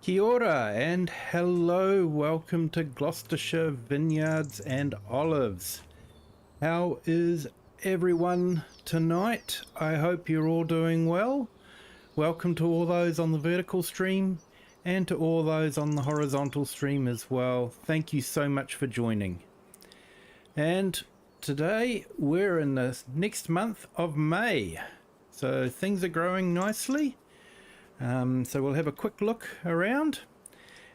Kia ora and hello, welcome to Gloucestershire Vineyards and Olives. How is everyone tonight? I hope you're all doing well. Welcome to all those on the vertical stream and to all those on the horizontal stream as well. Thank you so much for joining. And today we're in the next month of May, so things are growing nicely. So we'll have a quick look around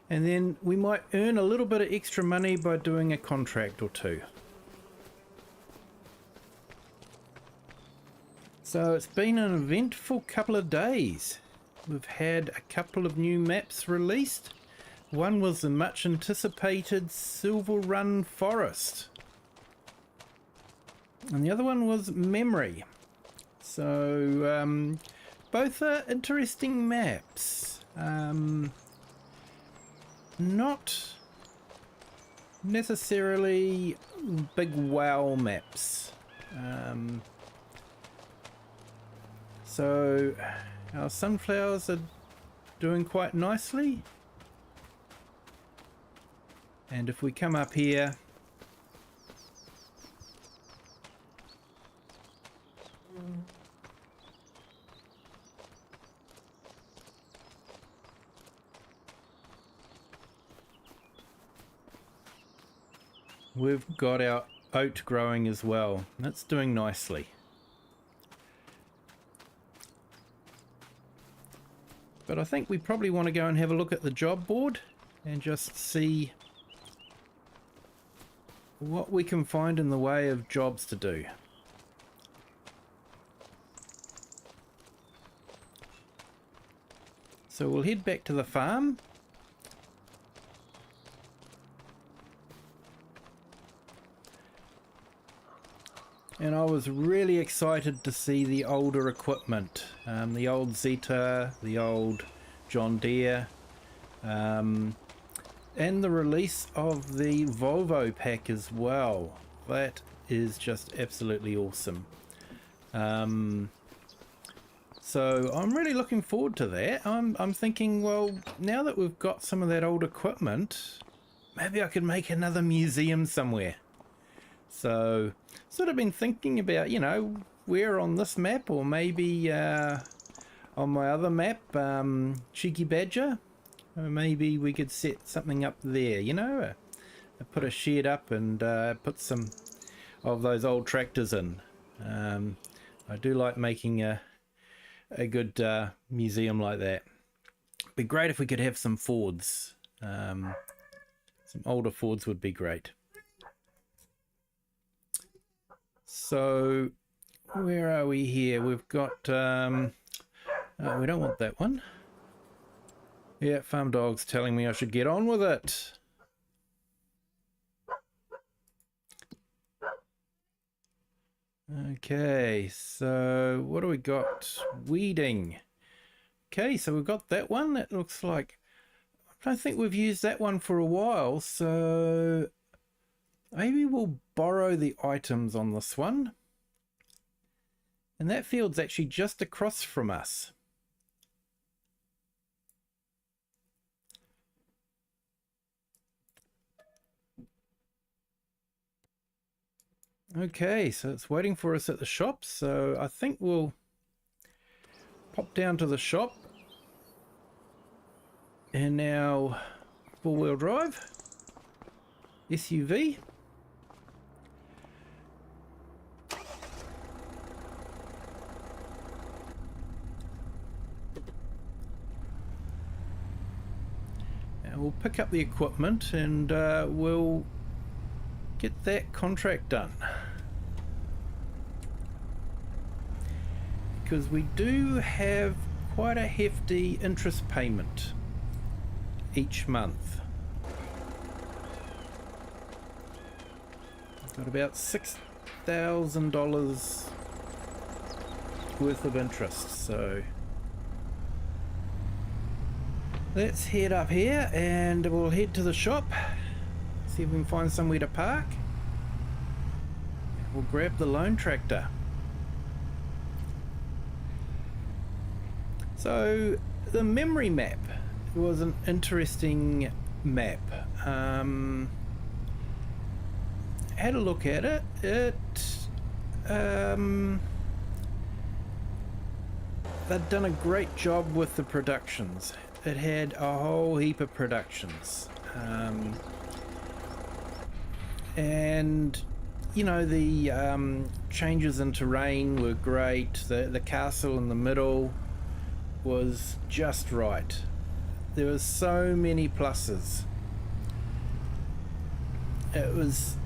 and then we might earn a little bit of extra money by doing a contract or two. So it's been an eventful couple of days. We've had a couple of new maps released. One was the much anticipated Silver Run Forest and the other one was Memory. So both are interesting maps. Not necessarily big wow maps. So our sunflowers are doing quite nicely. And if we come up here, we've got our oat growing as well. That's doing nicely. But I think we probably want to go and have a look at the job board and just see what we can find in the way of jobs to do. So we'll head back to the farm. And I was really excited to see the older equipment, the old Zeta, the old John Deere, and the release of the Volvo pack as well. That is just absolutely awesome. So I'm really looking forward to that. I'm thinking, well, now that we've got some of that old equipment, maybe I could make another museum somewhere. So sort of been thinking about, you know, where on this map or maybe on my other map, Cheeky Badger, maybe we could set something up there, you know, put a shed up and put some of those old tractors in. I do like making a good museum like that. It'd be great if we could have some Fords. Some older Fords would be great. So where are we here? We've got oh, we don't want that one. Yeah, farm dog's telling me I should get on with it. Okay, so what do we got? Weeding. Okay, so we've got that one. That looks like, I don't think we've used that one for a while, so maybe we'll borrow the items on this one. And that field's actually just across from us. Okay, so it's waiting for us at the shop, so I think we'll pop down to the shop in our four-wheel drive SUV. And we'll pick up the equipment and we'll get that contract done, because we do have quite a hefty interest payment each month. Got about $6,000 worth of interest, so let's head up here and we'll head to the shop. See if we can find somewhere to park. We'll grab the loan tractor. So the memory map was an interesting map. Had a look at it. They'd done a great job with the productions. It had a whole heap of productions. And you know, the changes in terrain were great. The castle in the middle was just right. There were so many pluses. It was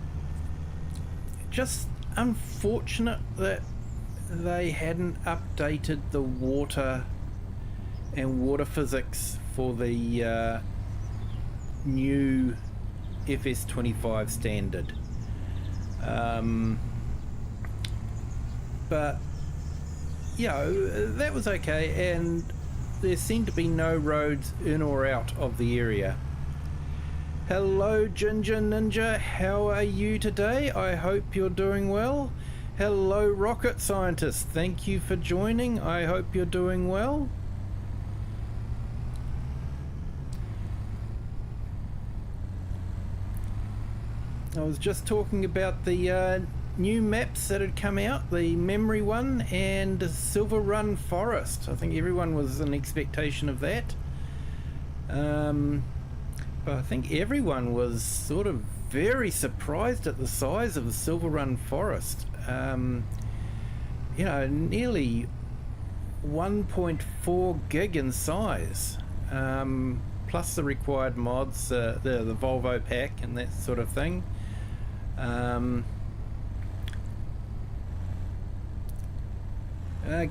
just unfortunate that they hadn't updated the water and water physics for the new FS25 standard. But you know, that was okay, and there seemed to be no roads in or out of the area. Hello Ginger Ninja, how are you today? I hope you're doing well. Hello Rocket Scientist, thank you for joining. I hope you're doing well. I was just talking about the new maps that had come out, the memory one and Silver Run Forest. I think everyone was in expectation of that. But I think everyone was sort of very surprised at the size of the Silver Run Forest. You know, nearly 1.4 gig in size, plus the required mods, the Volvo pack and that sort of thing.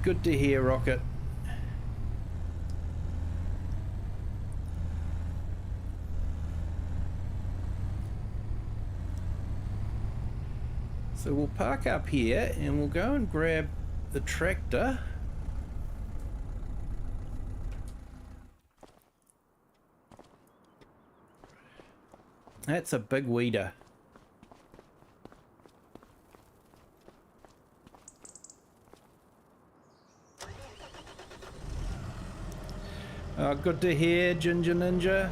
Good to hear, Rocket. So we'll park up here and we'll go and grab the tractor. That's a big weeder. Good to hear, Ginger Ninja.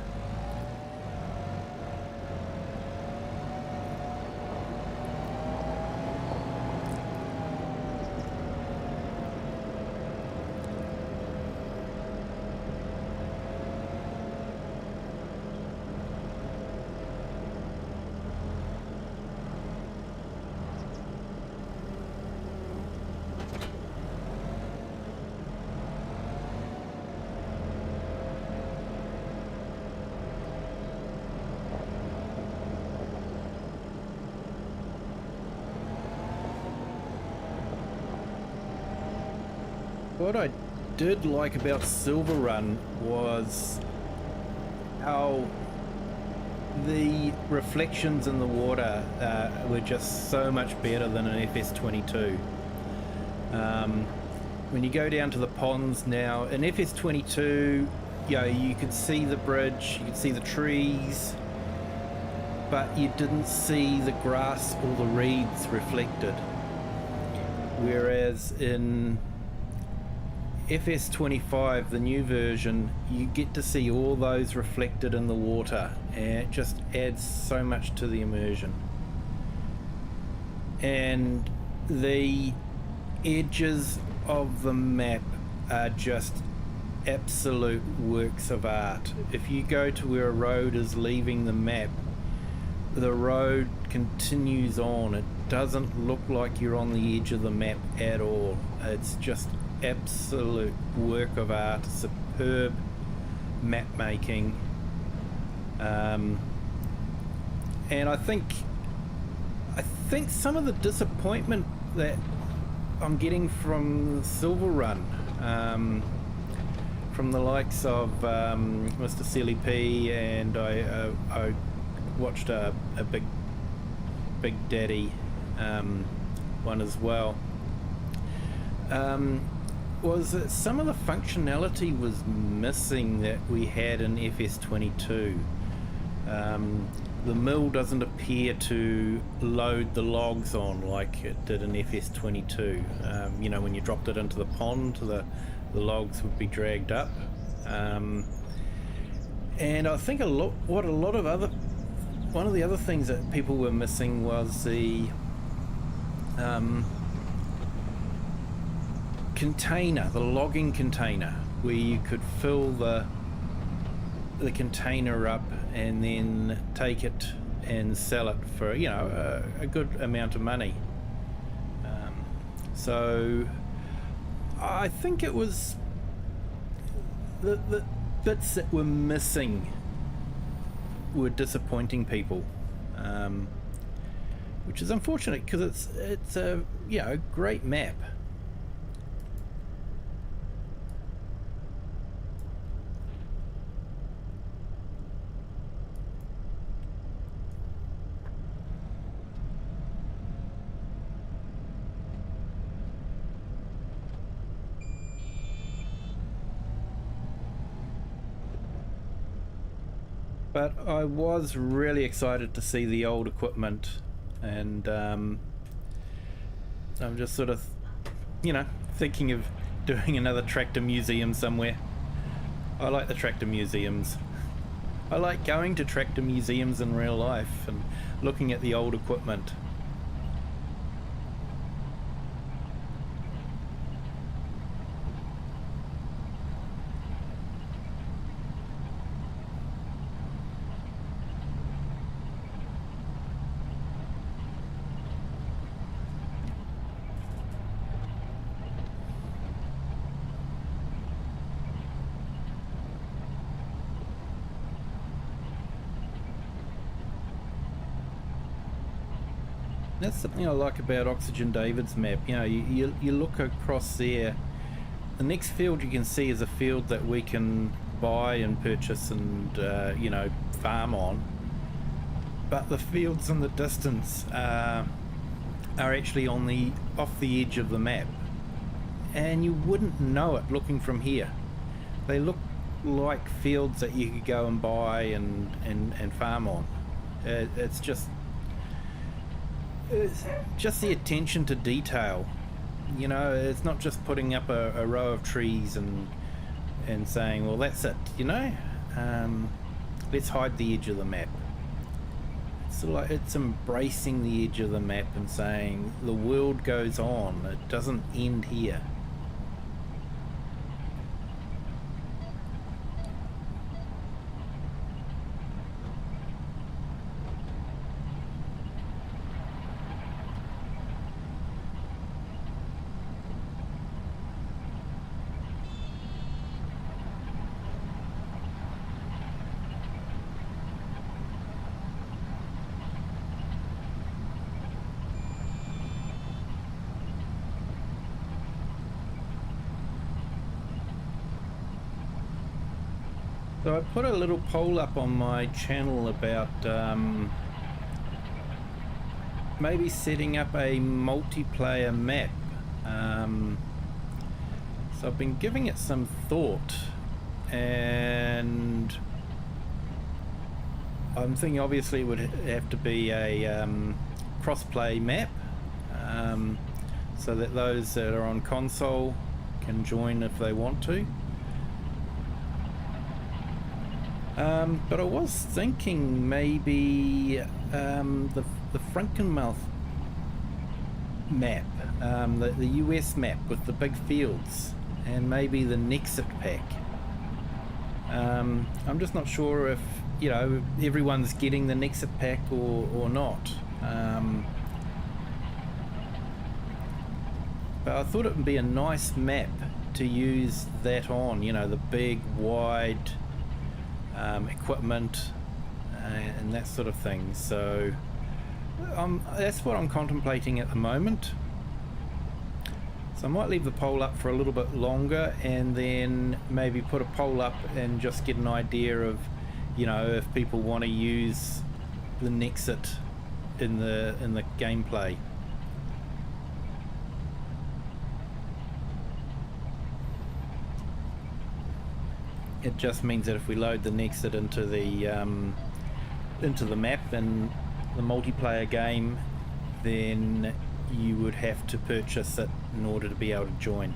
What I did like about Silver Run was how the reflections in the water were just so much better than an FS22. When you go down to the ponds now, in FS22, you know, you could see the bridge, you could see the trees, but you didn't see the grass or the reeds reflected. Whereas in FS25, the new version, you get to see all those reflected in the water, and it just adds so much to the immersion. And the edges of the map are just absolute works of art. If you go to where a road is leaving the map, the road continues on. It doesn't look like you're on the edge of the map at all. It's just absolute work of art, superb map making, and I think some of the disappointment that I'm getting from Silver Run, from the likes of Mr. Silly P, and I watched a Big Daddy one as well, was that some of the functionality was missing that we had in FS22. The mill doesn't appear to load the logs on like it did in FS22. You know, when you dropped it into the pond, the logs would be dragged up. And I think one of the other things that people were missing was the container, the logging container, where you could fill the container up and then take it and sell it for a good amount of money. So I think it was the bits that were missing were disappointing people, which is unfortunate because it's a great map. But I was really excited to see the old equipment, and I'm just sort of, thinking of doing another tractor museum somewhere. I like the tractor museums. I like going to tractor museums in real life and looking at the old equipment. That's something I like about Oxygendavid's map. You look across there. The next field you can see is a field that we can buy and purchase and farm on. But the fields in the distance are actually off the edge of the map, and you wouldn't know it looking from here. They look like fields that you could go and buy and farm on. It's just the attention to detail. It's not just putting up a row of trees and saying, well, that's it, let's hide the edge of the map. It's embracing the edge of the map and saying the world goes on, it doesn't end here. So I put a little poll up on my channel about maybe setting up a multiplayer map. So I've been giving it some thought, and I'm thinking obviously it would have to be a cross-play map, so that those that are on console can join if they want to. But I was thinking maybe the Frankenmouth map, the US map with the big fields, and maybe the Nexit pack. I'm just not sure if everyone's getting the Nexit pack or not. But I thought it would be a nice map to use that on, the big wide equipment and that sort of thing. So that's what I'm contemplating at the moment. So I might leave the poll up for a little bit longer, and then maybe put a poll up and just get an idea of if people want to use the Nexit in the gameplay. It just means that if we load the Nexit into the map in the multiplayer game, then you would have to purchase it in order to be able to join.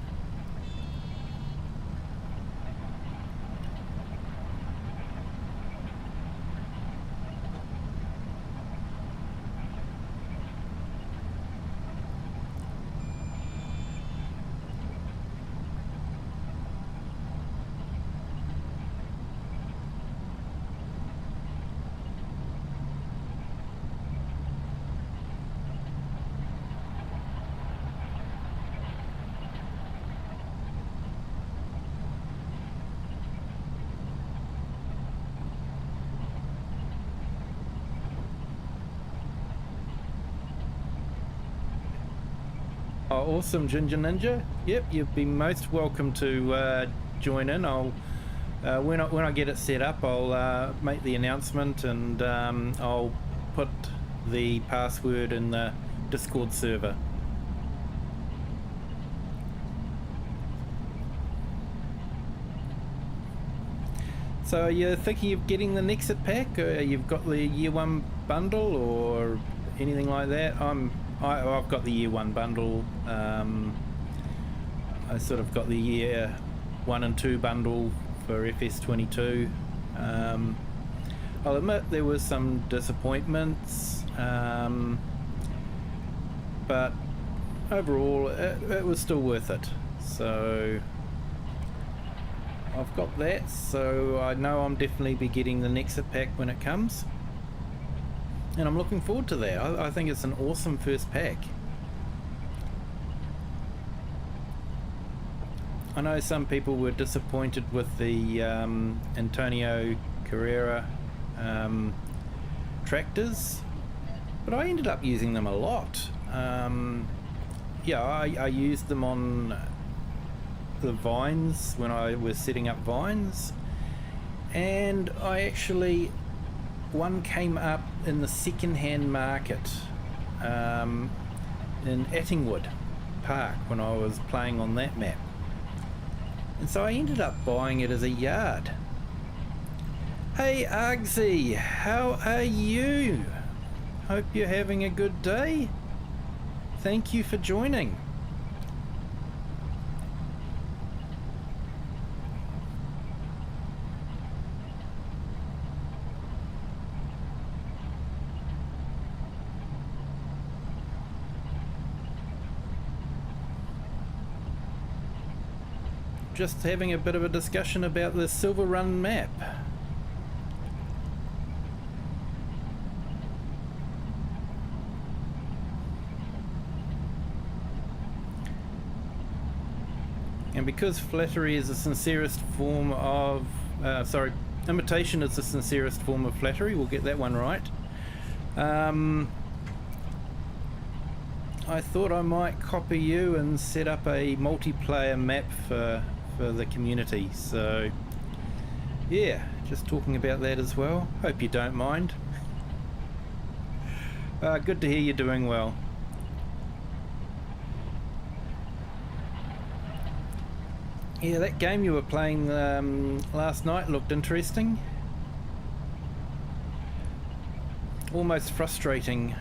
Oh, awesome, Ginger Ninja. Yep, you'd be most welcome to join in. I'll when I get it set up, I'll make the announcement, and I'll put the password in the Discord server. So you're thinking of getting the Nexit pack? You've got the year 1 bundle or anything like that? I've got the year 1 bundle. I sort of got the year 1 and 2 bundle for FS22. I'll admit there was some disappointments, but overall it was still worth it. So I've got that, so I know I'm definitely be getting the Nexit pack when it comes, and I'm looking forward to that. I think it's an awesome first pack. I know some people were disappointed with the Antonio Carrera tractors, but I ended up using them a lot. Yeah, I used them on the vines when I was setting up vines, and I actually, one came up in the second-hand market in Attingwood Park when I was playing on that map, and so I ended up buying it as a yard. Hey Argsy, how are you? Hope you're having a good day. Thank you for joining. Just having a bit of a discussion about the Silver Run map. And because flattery is the sincerest form of, imitation is the sincerest form of flattery, we'll get that one right. I thought I might copy you and set up a multiplayer map for the community. So yeah, just talking about that as well. Hope you don't mind. Good to hear you're doing well. Yeah, that game you were playing last night looked interesting. Almost frustrating.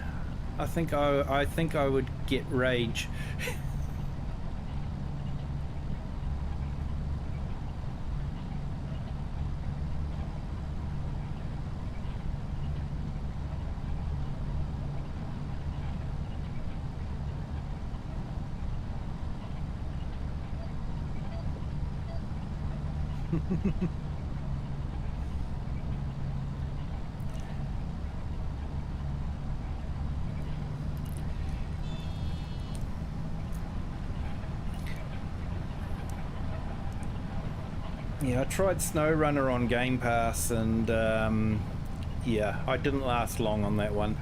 I think I would get rage. Yeah, I tried SnowRunner on Game Pass, and yeah, I didn't last long on that one.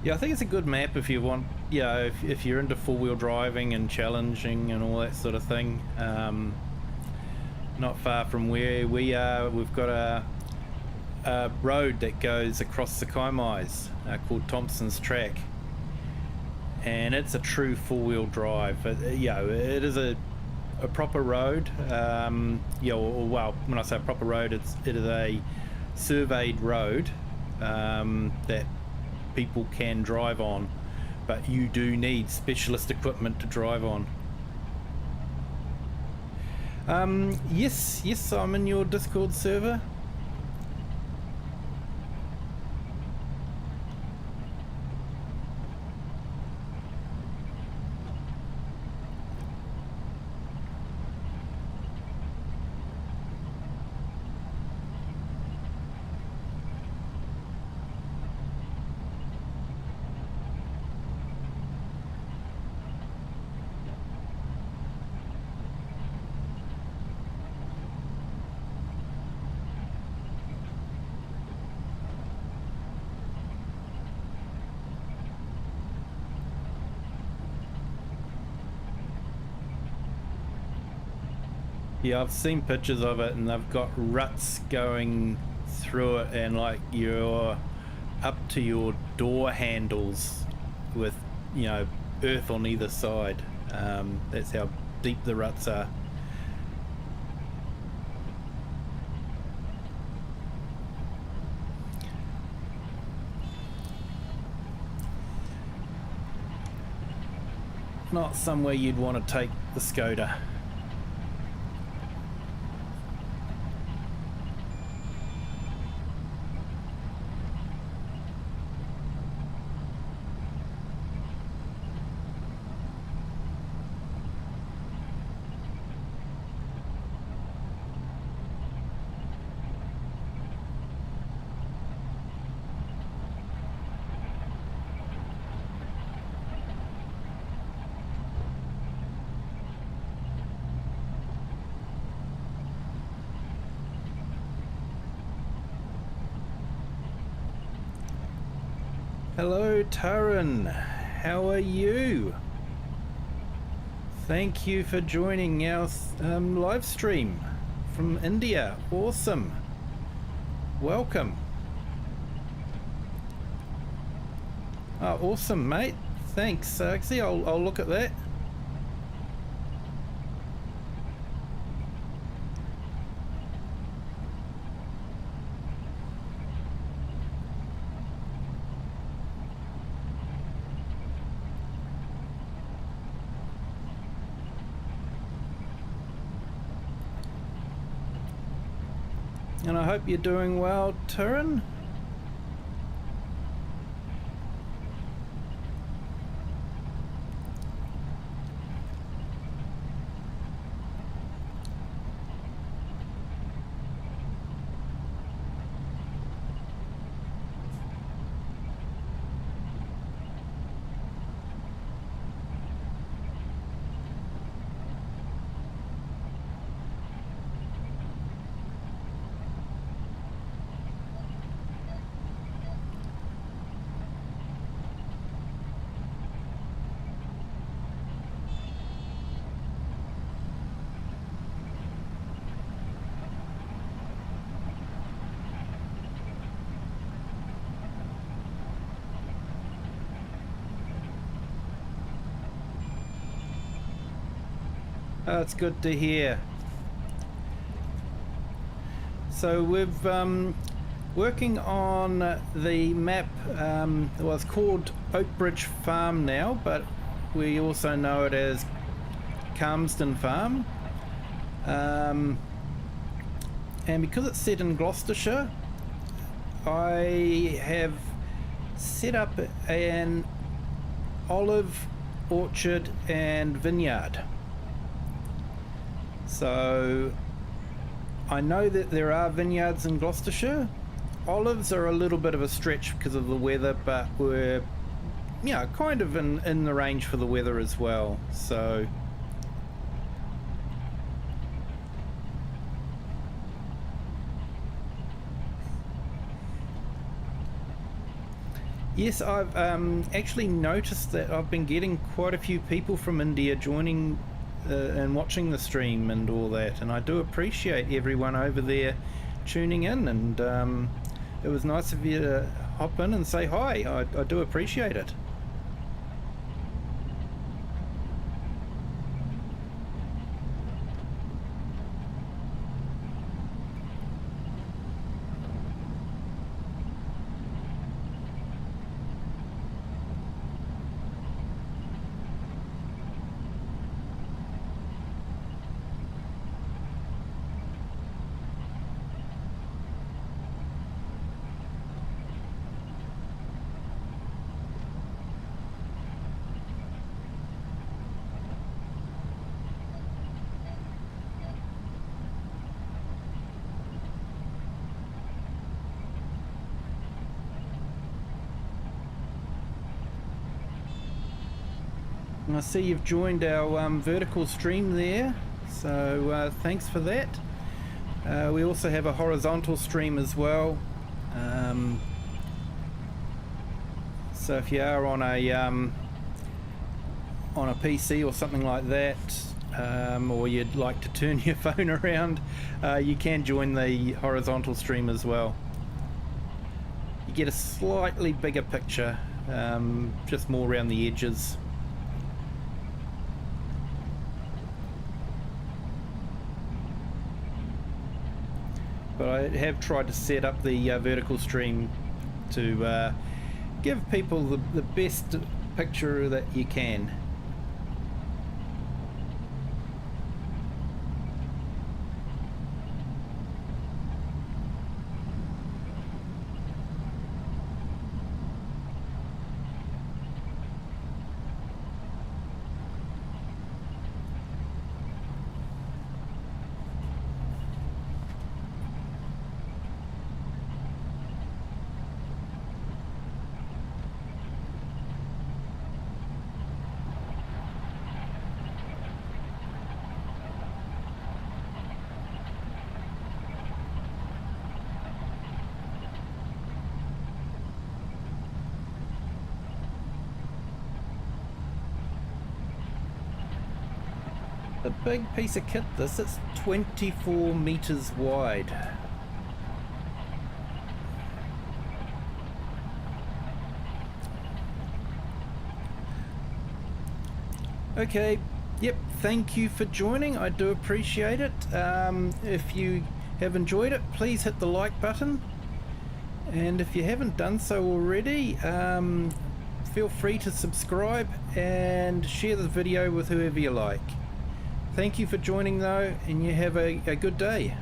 Yeah, I think it's a good map if you want, yeah, if you're into four-wheel driving and challenging and all that sort of thing. Not far from where we are, we've got a road that goes across the Kaimais called Thompson's Track, and it's a true four-wheel drive. Yeah, it is a proper road. Yeah, well, when I say proper road, it is a surveyed road that people can drive on, but you do need specialist equipment to drive on. Yes, I'm in your Discord server. Yeah, I've seen pictures of it, and they've got ruts going through it, and like you're up to your door handles with, you know, earth on either side. That's how deep the ruts are. Not somewhere you'd want to take the Skoda. Hello, Taran. How are you? Thank you for joining our live stream from India. Awesome. Welcome. Oh, awesome, mate. Thanks. See, I'll look at that. And I hope you're doing well, Turin. That's good to hear. So we've working on the map. Well, it's called Oakbridge Farm now, but we also know it as Calmsden Farm. And because it's set in Gloucestershire, I have set up an olive orchard and vineyard. So I know that there are vineyards in Gloucestershire. Olives are a little bit of a stretch because of the weather, but we're, you know, kind of in the range for the weather as well. So yes, I've actually noticed that I've been getting quite a few people from India joining and watching the stream and all that, and I do appreciate everyone over there tuning in, and it was nice of you to hop in and say hi. I do appreciate it. And I see you've joined our vertical stream there, so thanks for that. We also have a horizontal stream as well. So if you are on a PC or something like that, or you'd like to turn your phone around, you can join the horizontal stream as well. You get a slightly bigger picture, just more around the edges. But I have tried to set up the vertical stream to give people the best picture that you can. A big piece of kit this, it's 24 meters wide. Okay, yep, thank you for joining, I do appreciate it. If you have enjoyed it, please hit the like button, and if you haven't done so already, feel free to subscribe and share the video with whoever you like. Thank you for joining though, and you have a good day.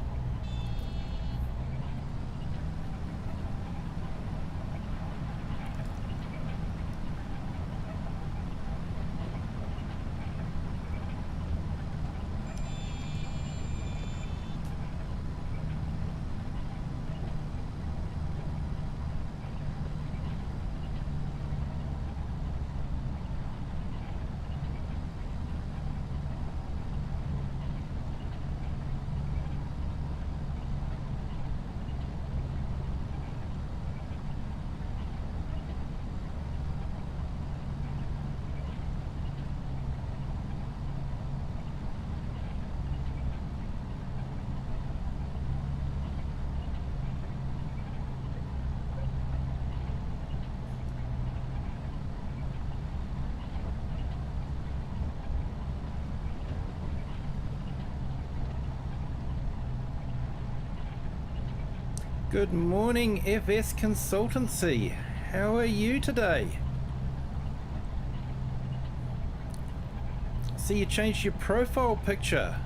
Good morning, FS Consultancy. How are you today? See, you changed your profile picture.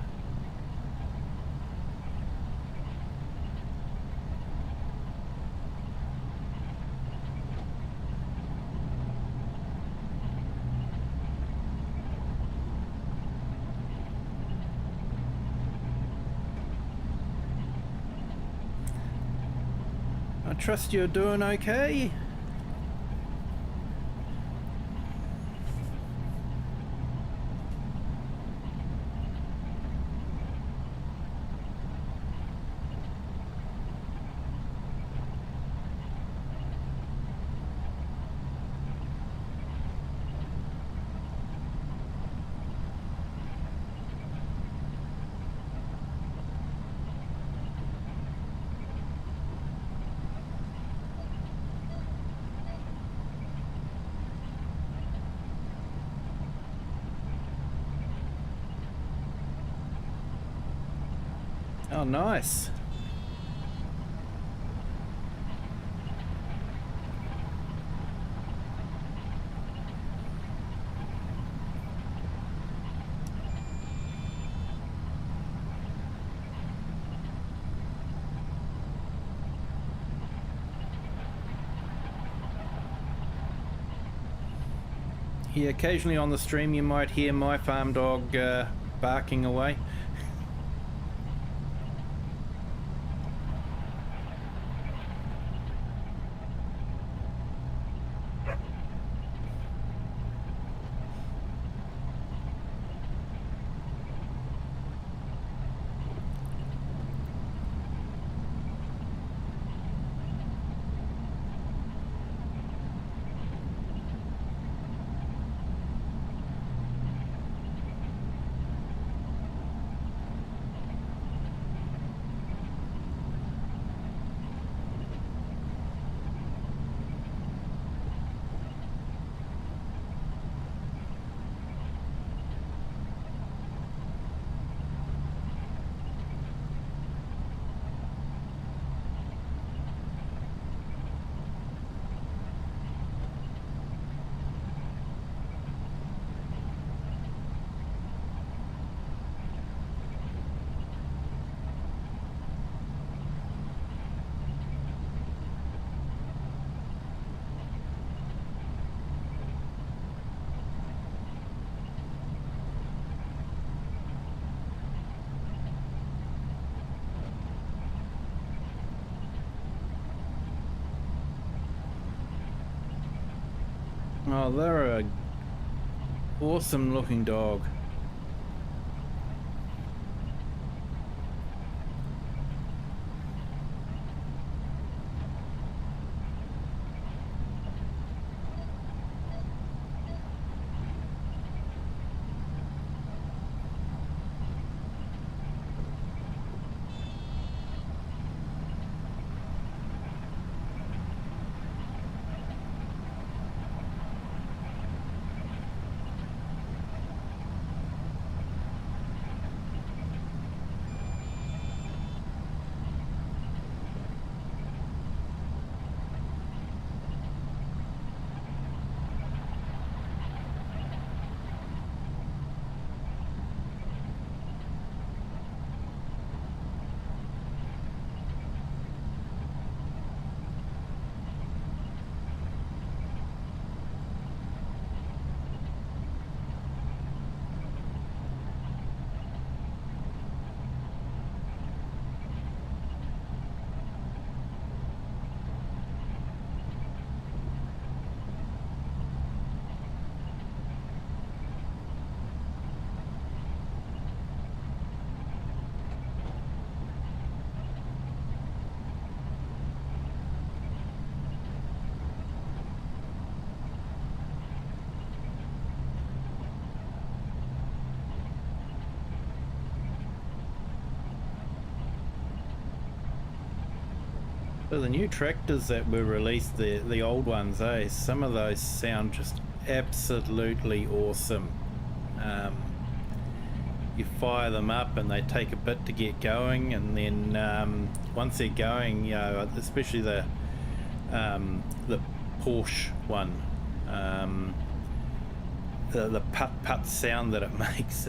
I trust you're doing okay. Oh, nice. Yeah, occasionally on the stream you might hear my farm dog barking away. Oh, they're a awesome looking dog. So the new tractors that were released, the old ones, some of those sound just absolutely awesome. You fire them up and they take a bit to get going, and then once they're going, you know, especially the Porsche one, the putt sound that it makes,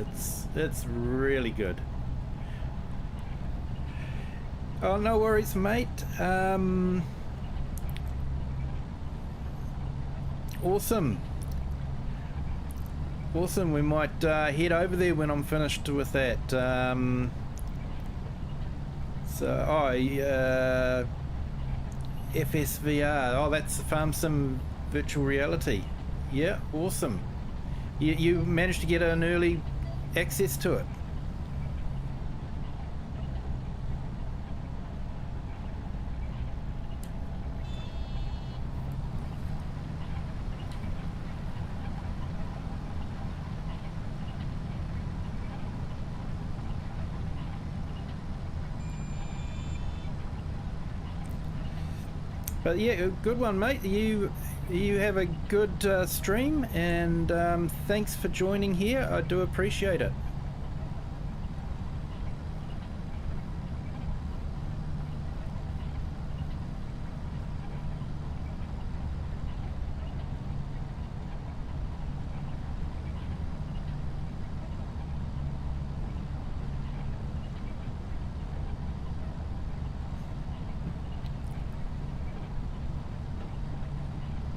it's really good. Oh, no worries, mate. Awesome. Awesome. We might head over there when I'm finished with that. FSVR. Oh, that's Farm Sim Virtual Reality. Yeah, awesome. You managed to get an early access to it. But yeah, good one, mate. You have a good stream, and thanks for joining here. I do appreciate it.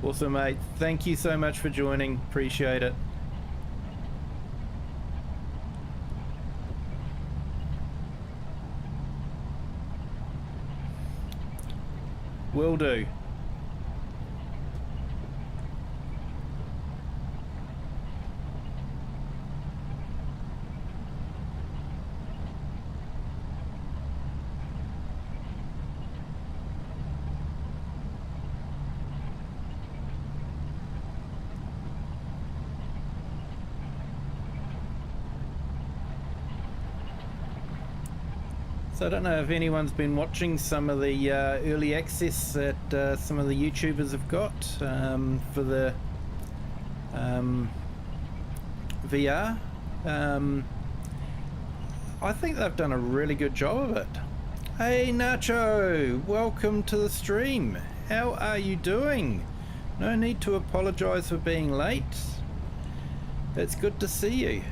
Awesome, mate. Thank you so much for joining. Appreciate it. Will do. So I don't know if anyone's been watching some of the early access that some of the YouTubers have got for the VR. I think they've done a really good job of it. Hey Nacho, welcome to the stream. How are you doing? No need to apologize for being late. It's good to see you.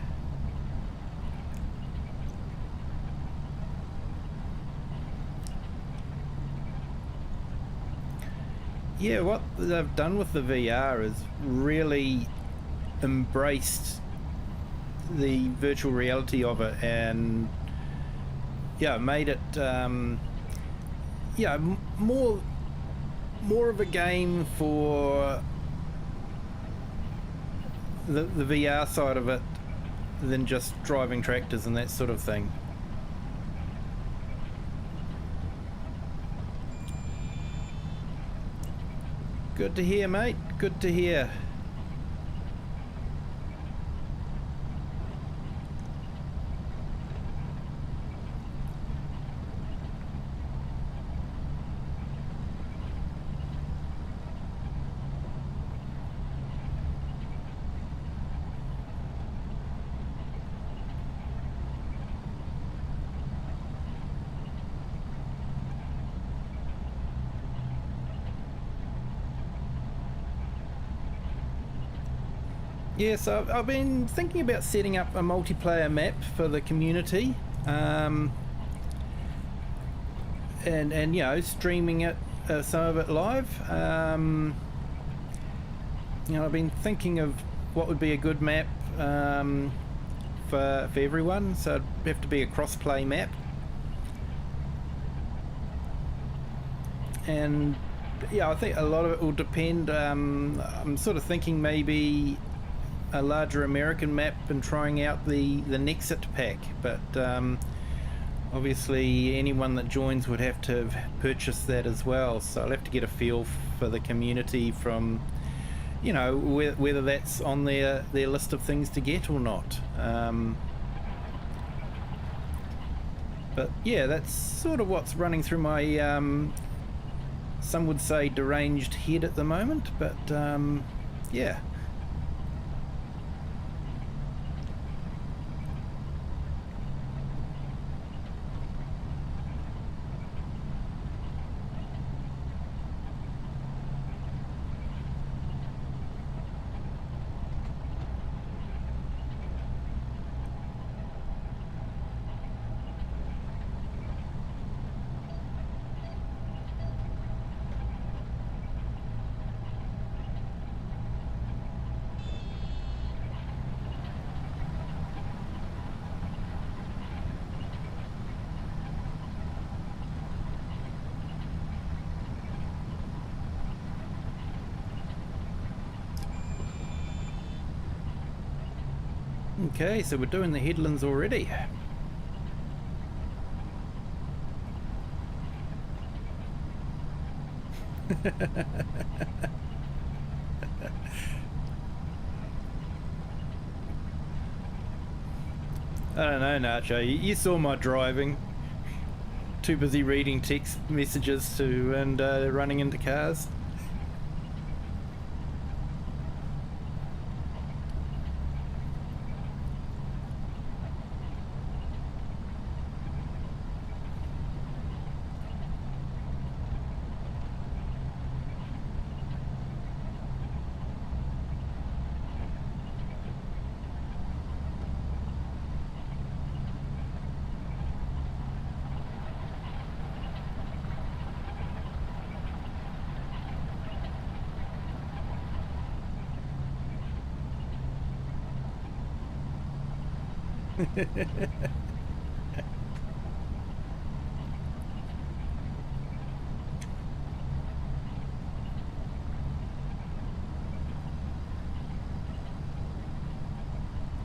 Yeah, what they've done with the VR is really embraced the virtual reality of it, and yeah, made it yeah, more of a game for the VR side of it than just driving tractors and that sort of thing. Good to hear, mate. Good to hear. Yes, I've been thinking about setting up a multiplayer map for the community, and you know, streaming it, some of it live. You know, I've been thinking of what would be a good map for everyone, so it'd have to be a cross-play map. And yeah, I think a lot of it will depend. I'm sort of thinking maybe a larger American map and trying out the Nexit pack, but obviously anyone that joins would have to purchase that as well, so I'll have to get a feel for the community from, you know, whether that's on their list of things to get or not. But yeah, that's sort of what's running through my some would say deranged head at the moment, but yeah. Okay, so we're doing the headlands already. I don't know, Nacho. You saw my driving. Too busy reading text messages and running into cars.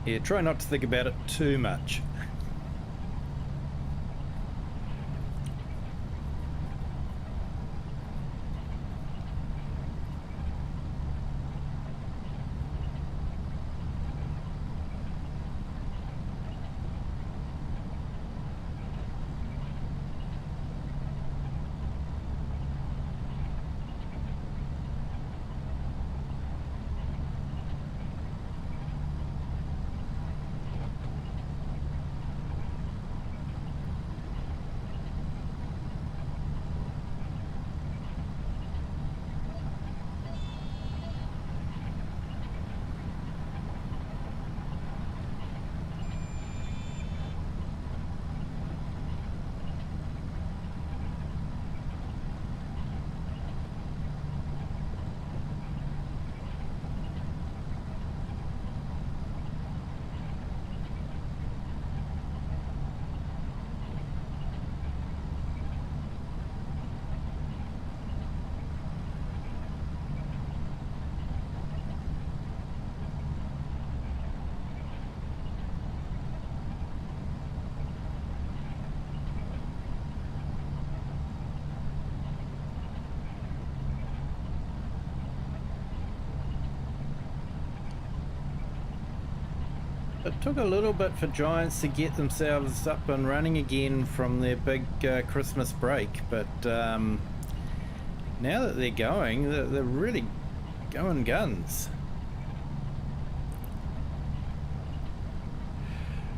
Yeah, try not to think about it too much. It took a little bit for Giants to get themselves up and running again from their big Christmas break, but now that they're going, they're really going guns.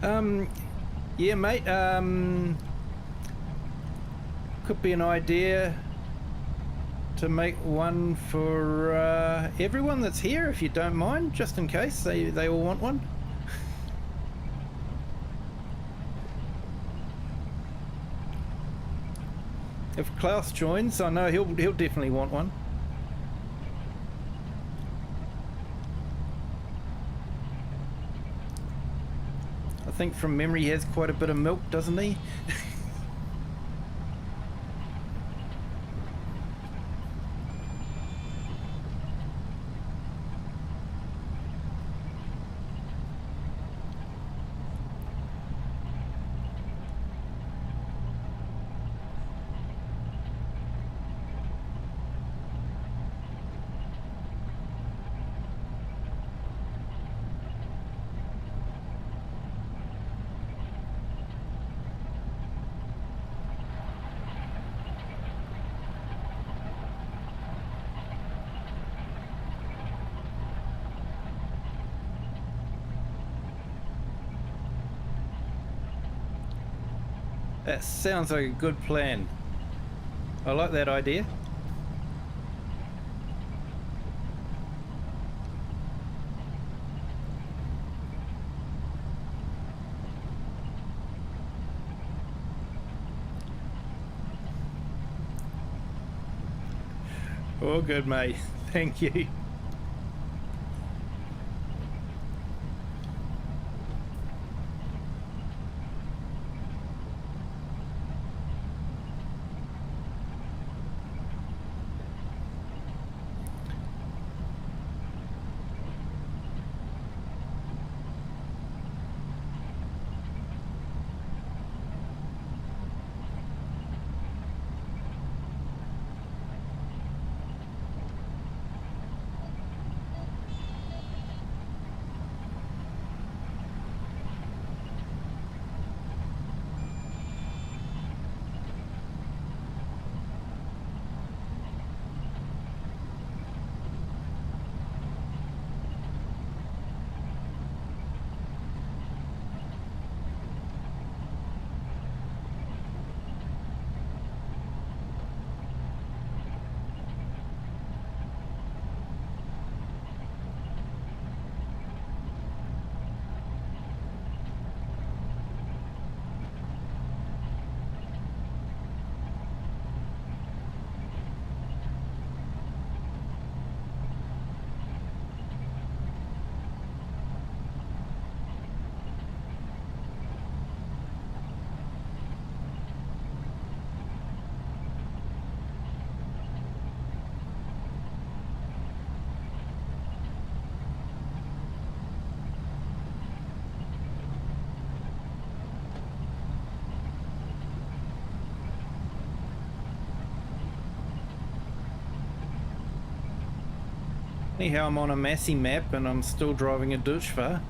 Yeah, mate, could be an idea to make one for everyone that's here, if you don't mind, just in case they all want one. If Klaus joins, I know he'll definitely want one. I think from memory he has quite a bit of milk, doesn't he? That sounds like a good plan. I like that idea. All good, mate. Thank you. Anyhow, I'm on a Massey map and I'm still driving a Dutchva.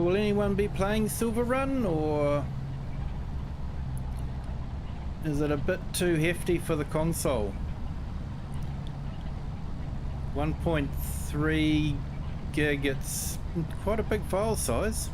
will anyone be playing Silver Run, or is it a bit too hefty for the console? 1.3 gig, it's quite a big file size.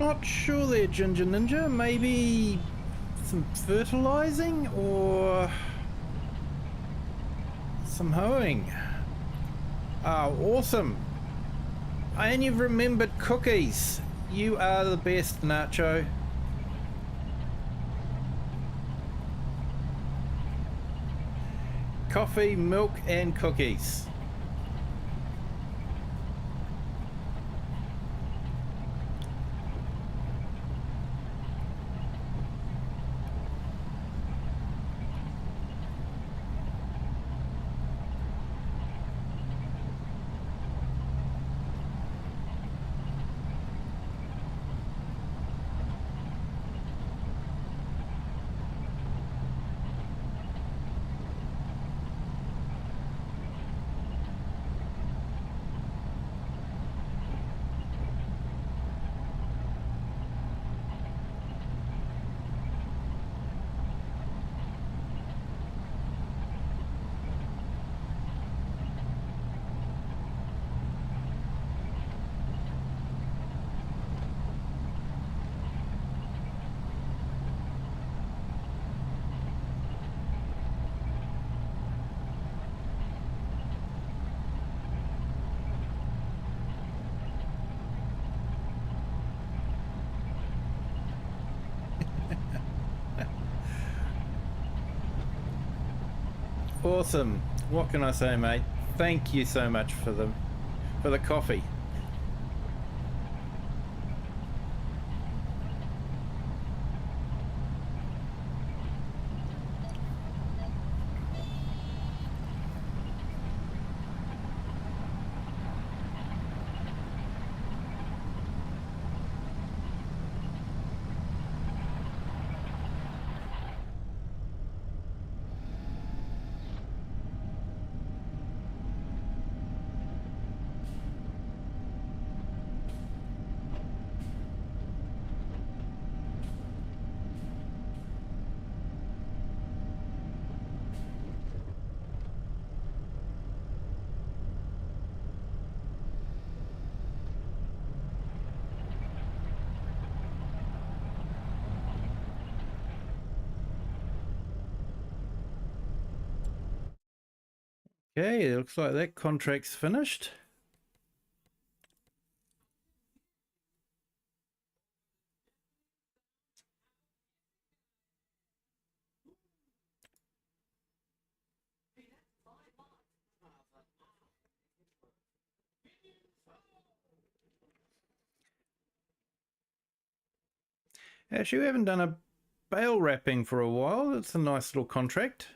Not sure there, Ginger Ninja. Maybe some fertilizing or some hoeing. Oh, awesome. And you've remembered cookies. You are the best, Nacho. Coffee, milk, and cookies. awesome. What can I say, mate? Thank you so much for the coffee. Okay, it looks like that contract's finished. Actually, we haven't done a bale wrapping for a while. That's a nice little contract.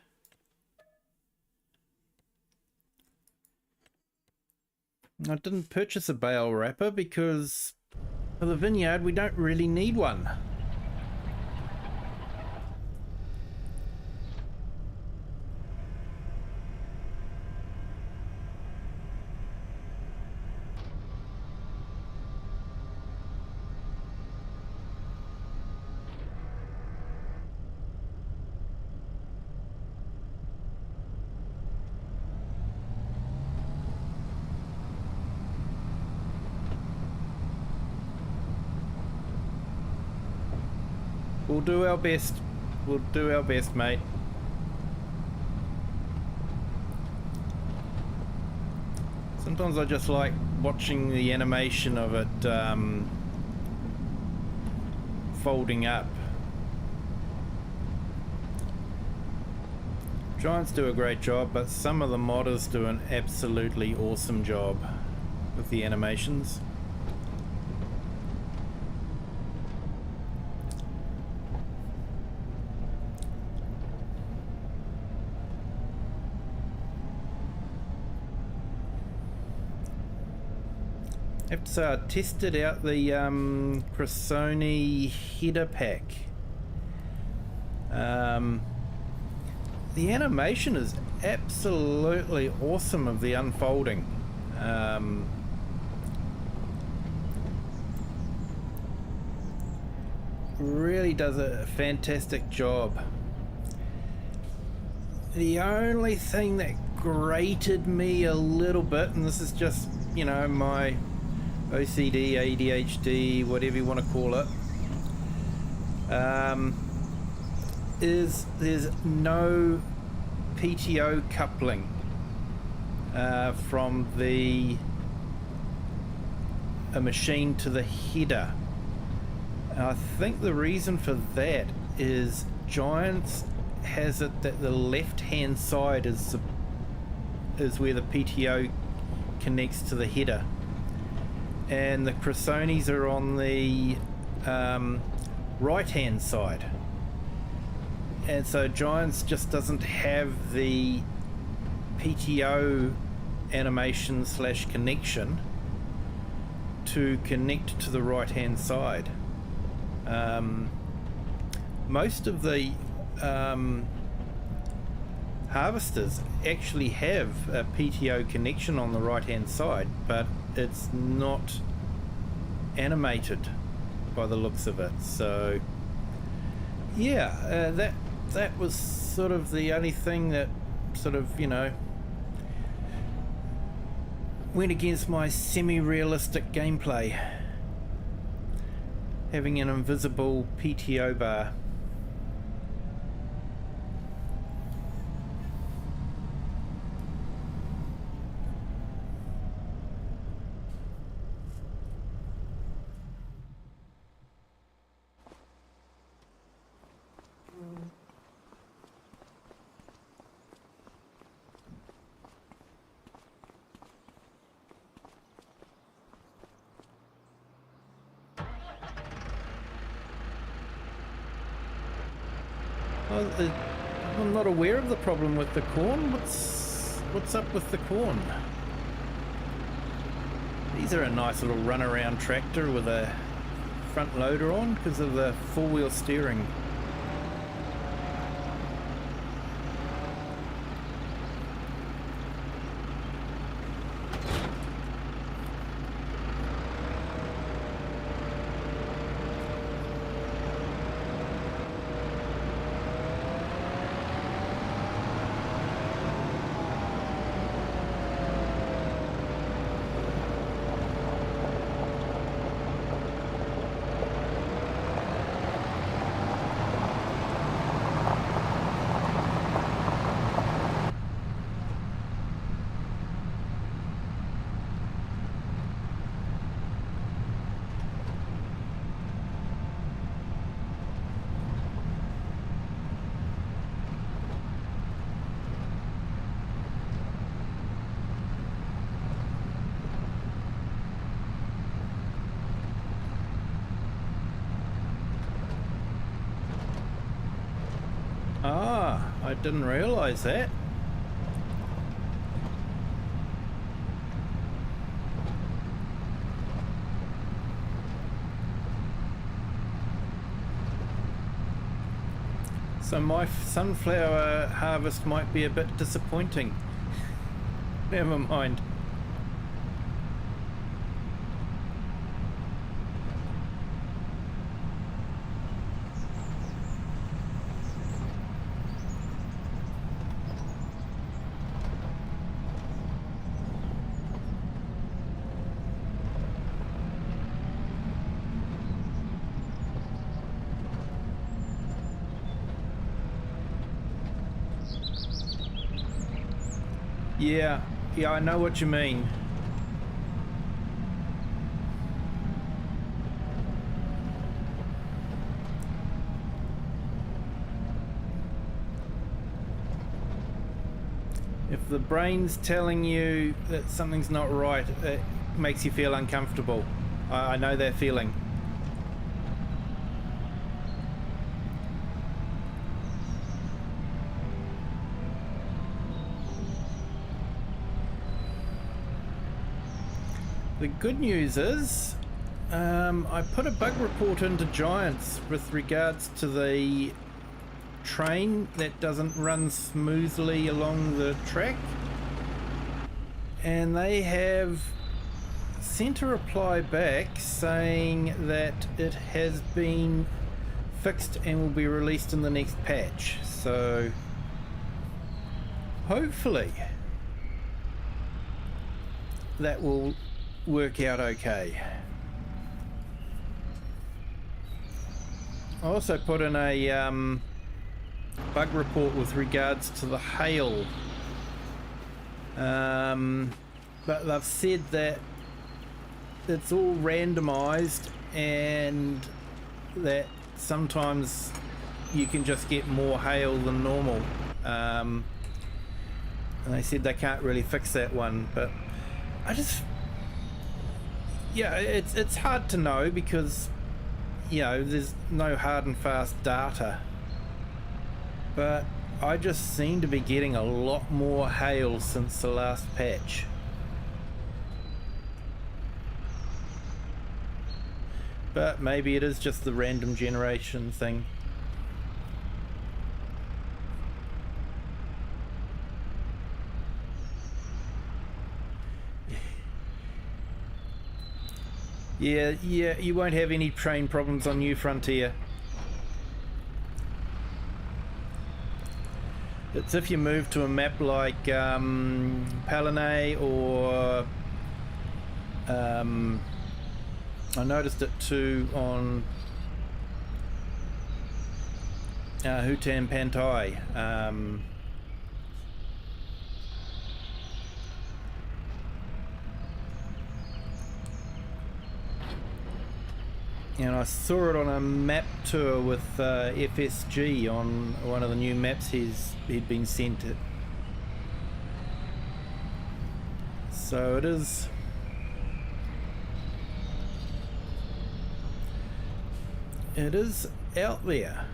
I didn't purchase a bale wrapper because for the vineyard we don't really need one. We'll do our best. We'll do our best, mate. Sometimes I just like watching the animation of it folding up. Giants do a great job, but some of the modders do an absolutely awesome job with the animations. I have to say I tested out the Cressoni header pack. The animation is absolutely awesome of the unfolding. Really does a fantastic job. The only thing that grated me a little bit, and this is just, you know, my OCD, ADHD, whatever you want to call it, is there's no PTO coupling from a machine to the header. And I think the reason for that is Giants has it that the left hand side is where the PTO connects to the header, and the Cressonis are on the right hand side, and so Giants just doesn't have the PTO animation / connection to connect to the right hand side. Most of the harvesters actually have a PTO connection on the right hand side, but it's not animated by the looks of it. So yeah, that was sort of the only thing that sort of, you know, went against my semi-realistic gameplay, having an invisible PTO bar. I'm not aware of the problem with the corn. What's up with the corn? These are a nice little runaround tractor with a front loader on because of the four-wheel steering. Ah, I didn't realize that. So my sunflower harvest might be a bit disappointing. Never mind. Yeah, I know what you mean. If the brain's telling you that something's not right, it makes you feel uncomfortable. I know that feeling. The good news is, I put a bug report into Giants with regards to the train that doesn't run smoothly along the track, and they have sent a reply back saying that it has been fixed and will be released in the next patch. So hopefully that will work out okay. I also put in a bug report with regards to the hail, but they've said that it's all randomized and that sometimes you can just get more hail than normal, and they said they can't really fix that one, but it's hard to know because, you know, there's no hard and fast data. But I just seem to be getting a lot more hail since the last patch. But maybe it is just the random generation thing. Yeah, you won't have any train problems on New Frontier. It's if you move to a map like Palanay or I noticed it too on Hutan Pantai. And I saw it on a map tour with FSG on one of the new maps he'd been sent it. So it is out there.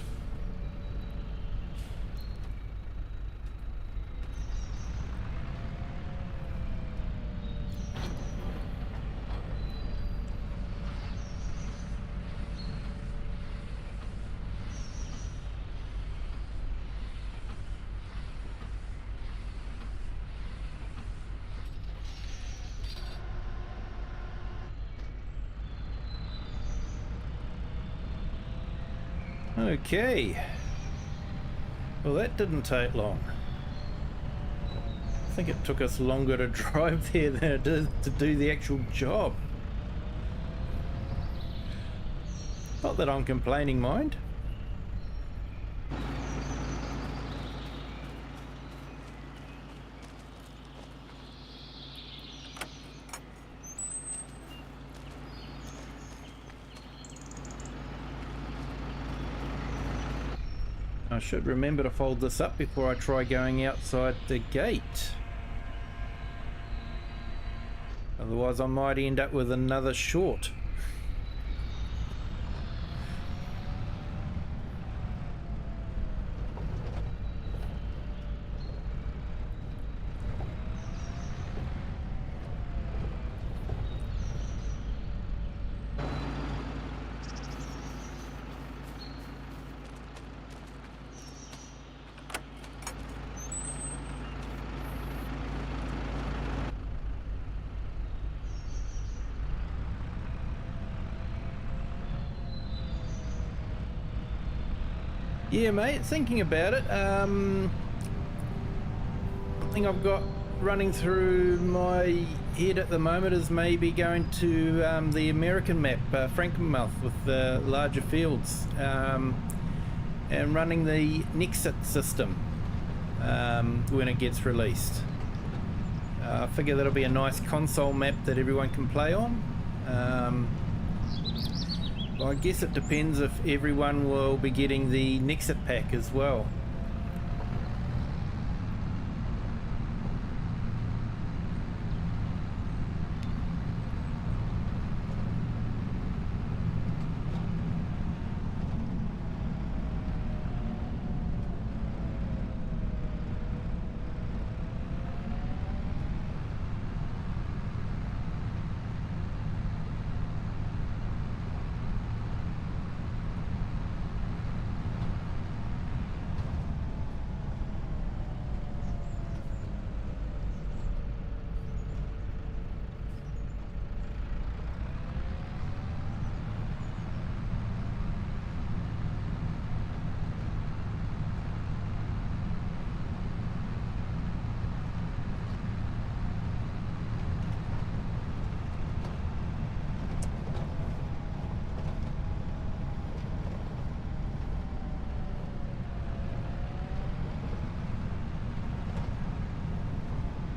Okay. Well, that didn't take long. I think it took us longer to drive there than it did to do the actual job. Not that I'm complaining, mind. I should remember to fold this up before I try going outside the gate. Otherwise I might end up with another short. Yeah, mate, thinking about it. Thing I've got running through my head at the moment is maybe going to the American map, Frankenmuth, with the larger fields, and running the Nexit system when it gets released. I figure that'll be a nice console map that everyone can play on. I guess it depends if everyone will be getting the Nexit pack as well.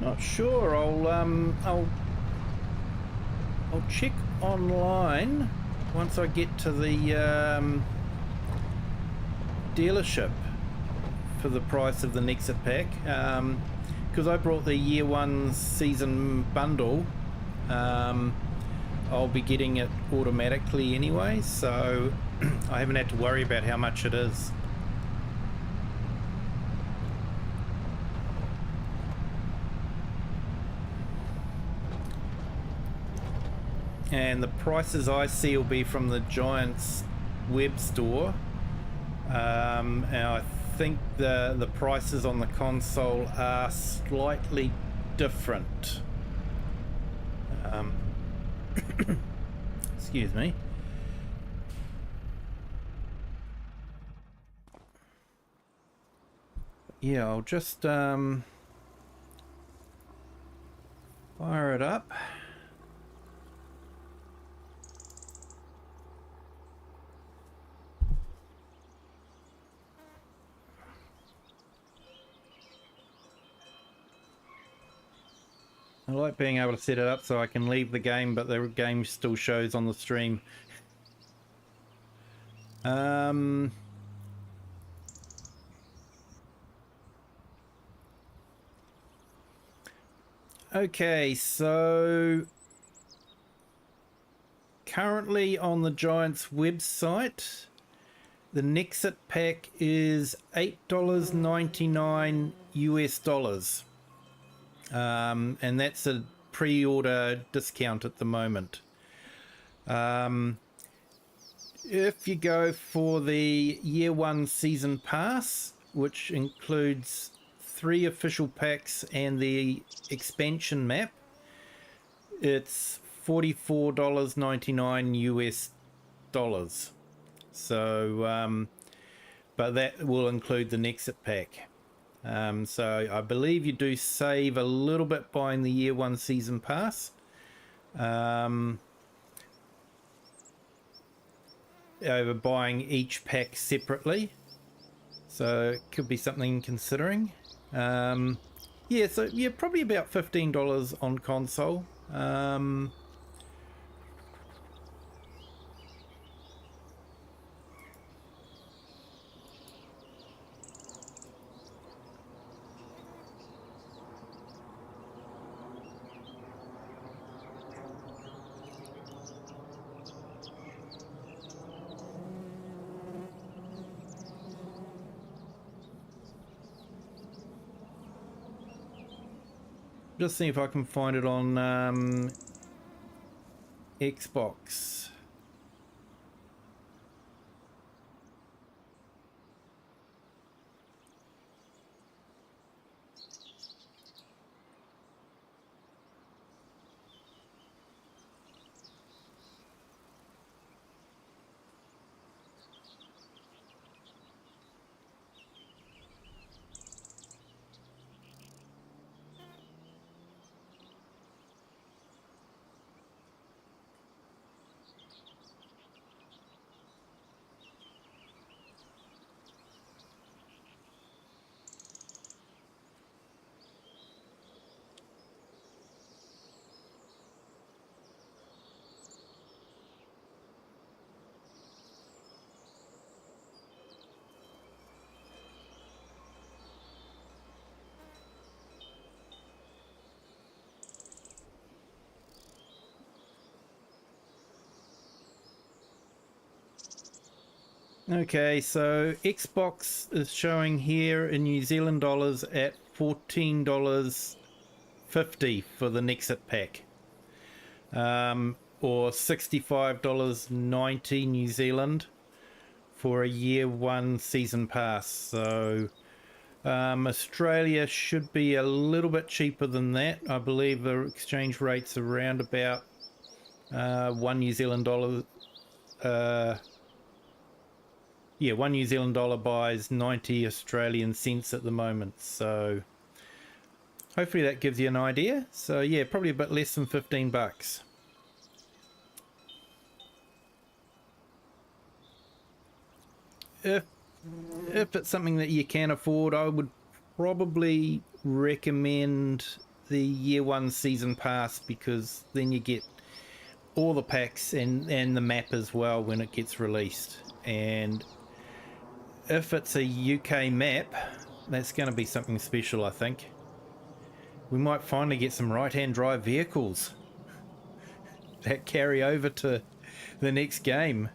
Not sure. I'll check online once I get to the dealership for the price of the Nexit pack, because I brought the year one season bundle. I'll be getting it automatically anyway, so I haven't had to worry about how much it is. And the prices I see will be from the Giants web store, and I think the prices on the console are slightly different. Excuse me. Yeah, I'll just fire it up. I like being able to set it up so I can leave the game, but the game still shows on the stream. Okay, so currently on the Giants website, the Nexit pack is $8.99 US. And that's a pre-order discount at the moment. If you go for the year one season pass, which includes 3 official packs and the expansion map, it's $44.99 US. So but that will include the Nexit pack. So I believe you do save a little bit buying the year 1 season pass. Over buying each pack separately. So it could be something considering. Yeah, so yeah, probably about $15 on console. Just see if I can find it on Xbox. Okay, so Xbox is showing here in New Zealand dollars at $14.50 for the Nexit pack, or $65.90 New Zealand for a year 1 season pass. So Australia should be a little bit cheaper than that. I believe the exchange rate's around about $1 New Zealand dollar. Yeah, $1 New Zealand dollar buys 90 Australian cents at the moment. So hopefully that gives you an idea. So yeah, probably a bit less than 15 bucks. If it's something that you can afford, I would probably recommend the year 1 season pass, because then you get all the packs and the map as well when it gets released. And if it's a UK map, that's going to be something special, I think. We might finally get some right-hand drive vehicles that carry over to the next game.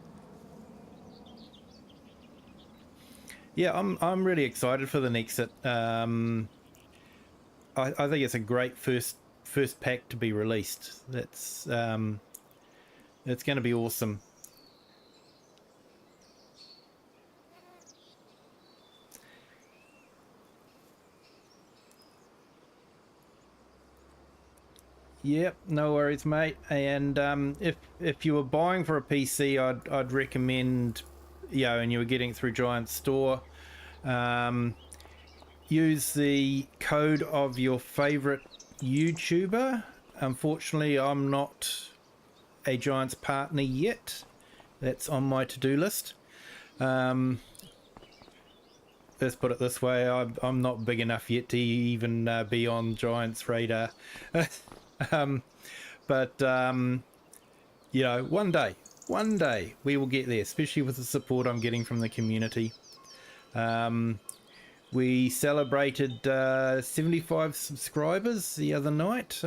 Yeah, I'm really excited for the Nexit. I think it's a great first pack to be released. That's it's going to be awesome. Yep, no worries, mate. And if you were buying for a PC, I'd recommend, and you were getting it through Giant Store, use the code of your favorite YouTuber. Unfortunately, I'm not a Giant's partner yet. That's on my to-do list. Let's put it this way: I'm not big enough yet to even be on Giant's radar. But one day we will get there, especially with the support I'm getting from the community. We celebrated 75 subscribers the other night,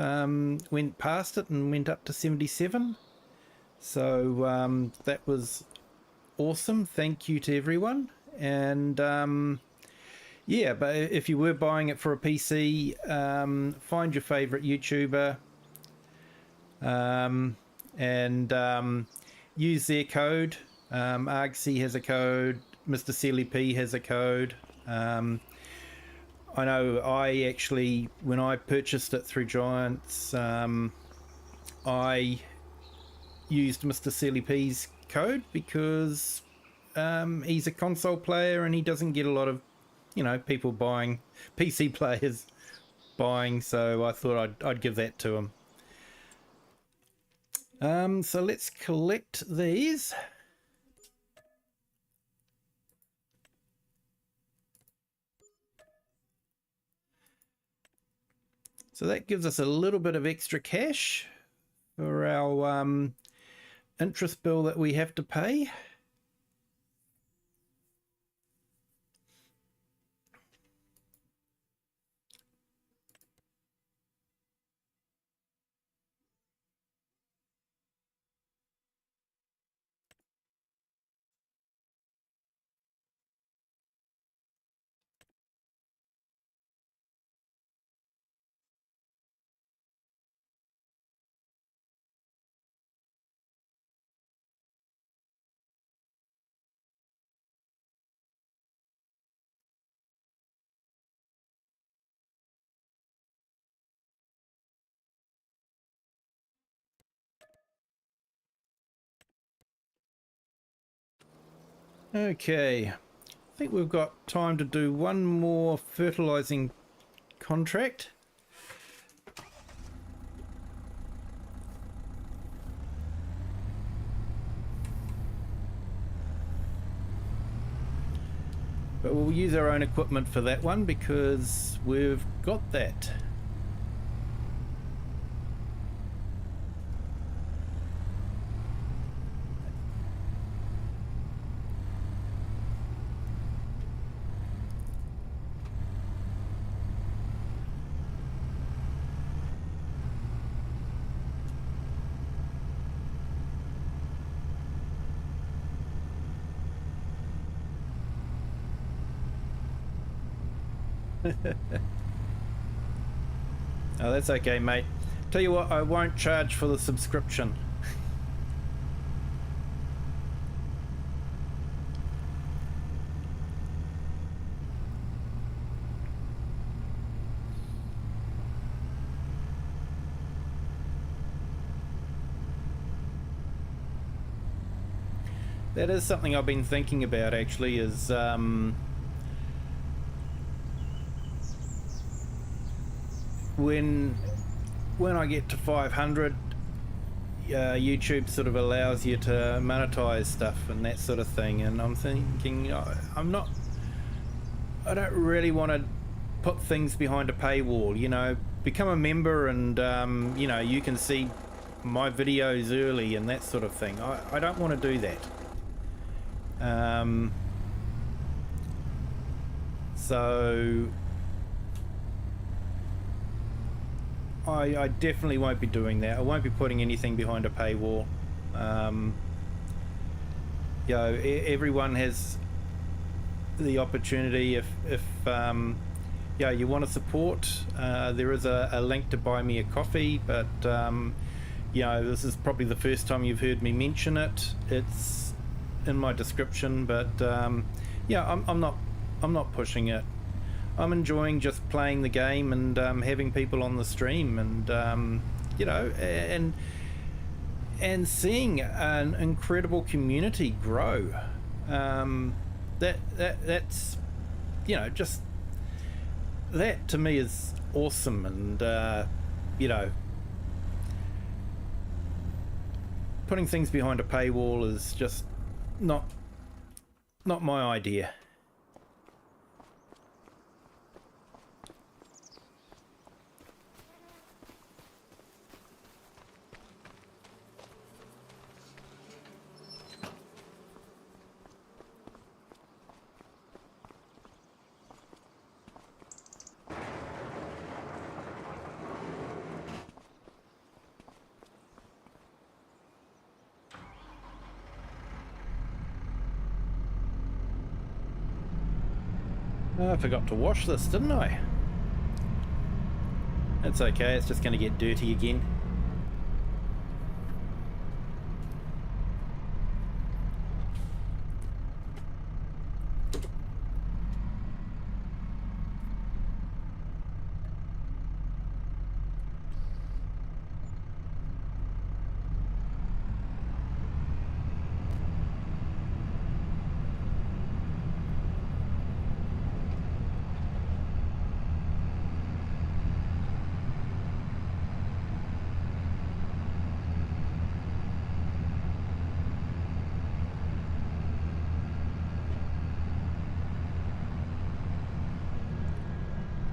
went past it and went up to 77. So that was awesome. Thank you to everyone. And yeah, but if you were buying it for a PC, find your favorite YouTuber and use their code. Argsy has a code. Mr. Sealy P has a code. I know I actually, when I purchased it through Giants, I used Mr. Sealy P's code because he's a console player and he doesn't get a lot of, you know, people buying, PC players buying, so I thought I'd give that to him. So let's collect these. So that gives us a little bit of extra cash for our interest bill that we have to pay. Okay, I think we've got time to do one more fertilizing contract. But we'll use our own equipment for that one because we've got that. Oh, that's okay, mate. Tell you what, I won't charge for the subscription. That is something I've been thinking about, actually, is when I get to 500, YouTube sort of allows you to monetize stuff and that sort of thing, and I'm thinking I don't really want to put things behind a paywall, you know, become a member and you know, you can see my videos early and that sort of thing. I don't want to do that. So I definitely won't be doing that. I won't be putting anything behind a paywall. You know, everyone has the opportunity if yeah, you want to support. There is a link to buy me a coffee, but you know, this is probably the first time you've heard me mention it. It's in my description, but yeah, I'm not pushing it. I'm enjoying just playing the game and having people on the stream, and you know, and seeing an incredible community grow. That's, you know, just that to me is awesome, and you know, putting things behind a paywall is just not my idea. I forgot to wash this, didn't I? That's okay, it's just going to get dirty again.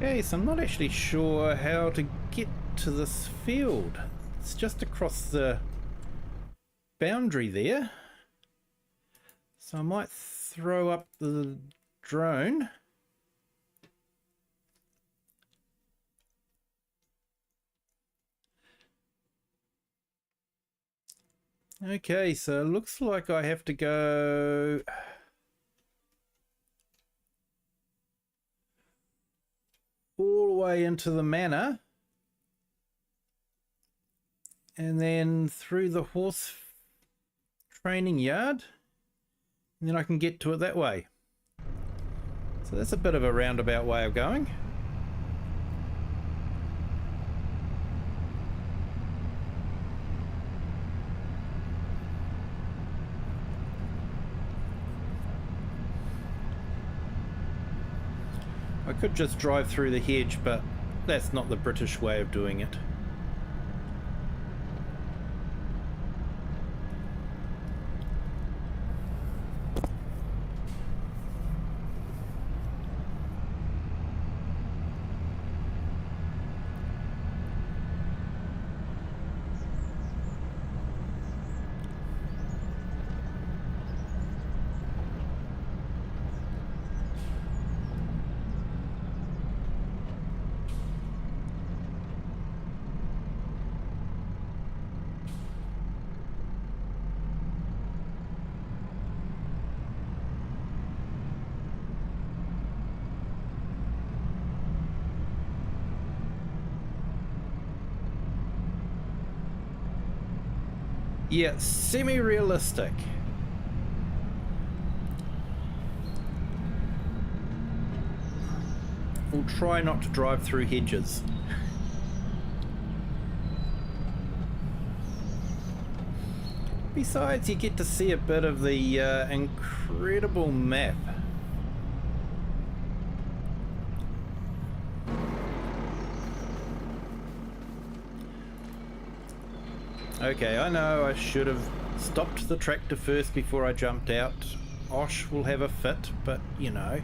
Yes, I'm not actually sure how to get to this field. It's just across the boundary there. So I might throw up the drone. Okay, so it looks like I have to go all the way into the manor and then through the horse training yard, and then I can get to it that way. So that's a bit of a roundabout way of going. I could just drive through the hedge, but that's not the British way of doing it. Yeah, semi-realistic. We'll try not to drive through hedges. Besides, you get to see a bit of the incredible map. Okay, I know I should have stopped the tractor first before I jumped out. Osh will have a fit, but you know.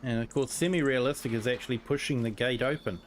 And of course, semi-realistic is actually pushing the gate open.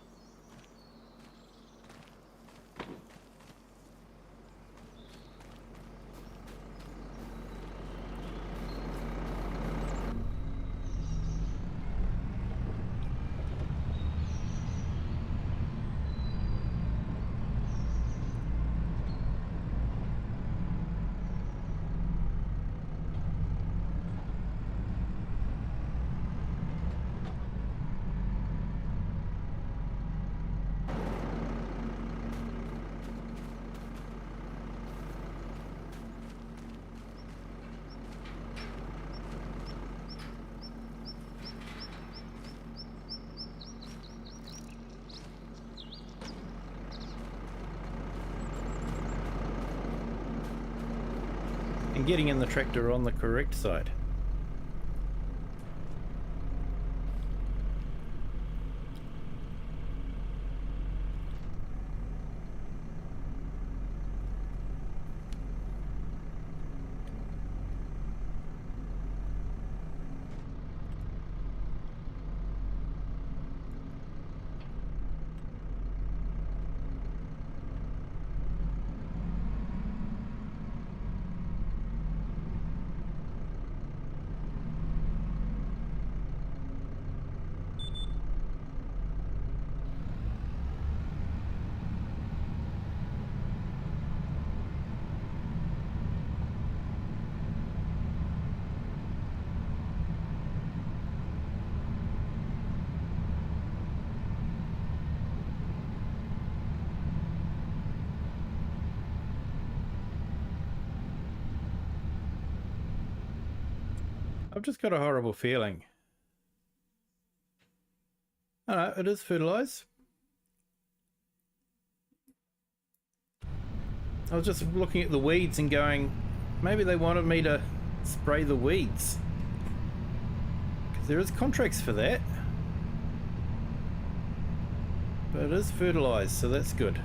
And getting in the tractor on the correct side. I've just got a horrible feeling. Oh no, it is fertilise. I was just looking at the weeds and going, maybe they wanted me to spray the weeds. Because there is contracts for that. But it is fertilised, so that's good.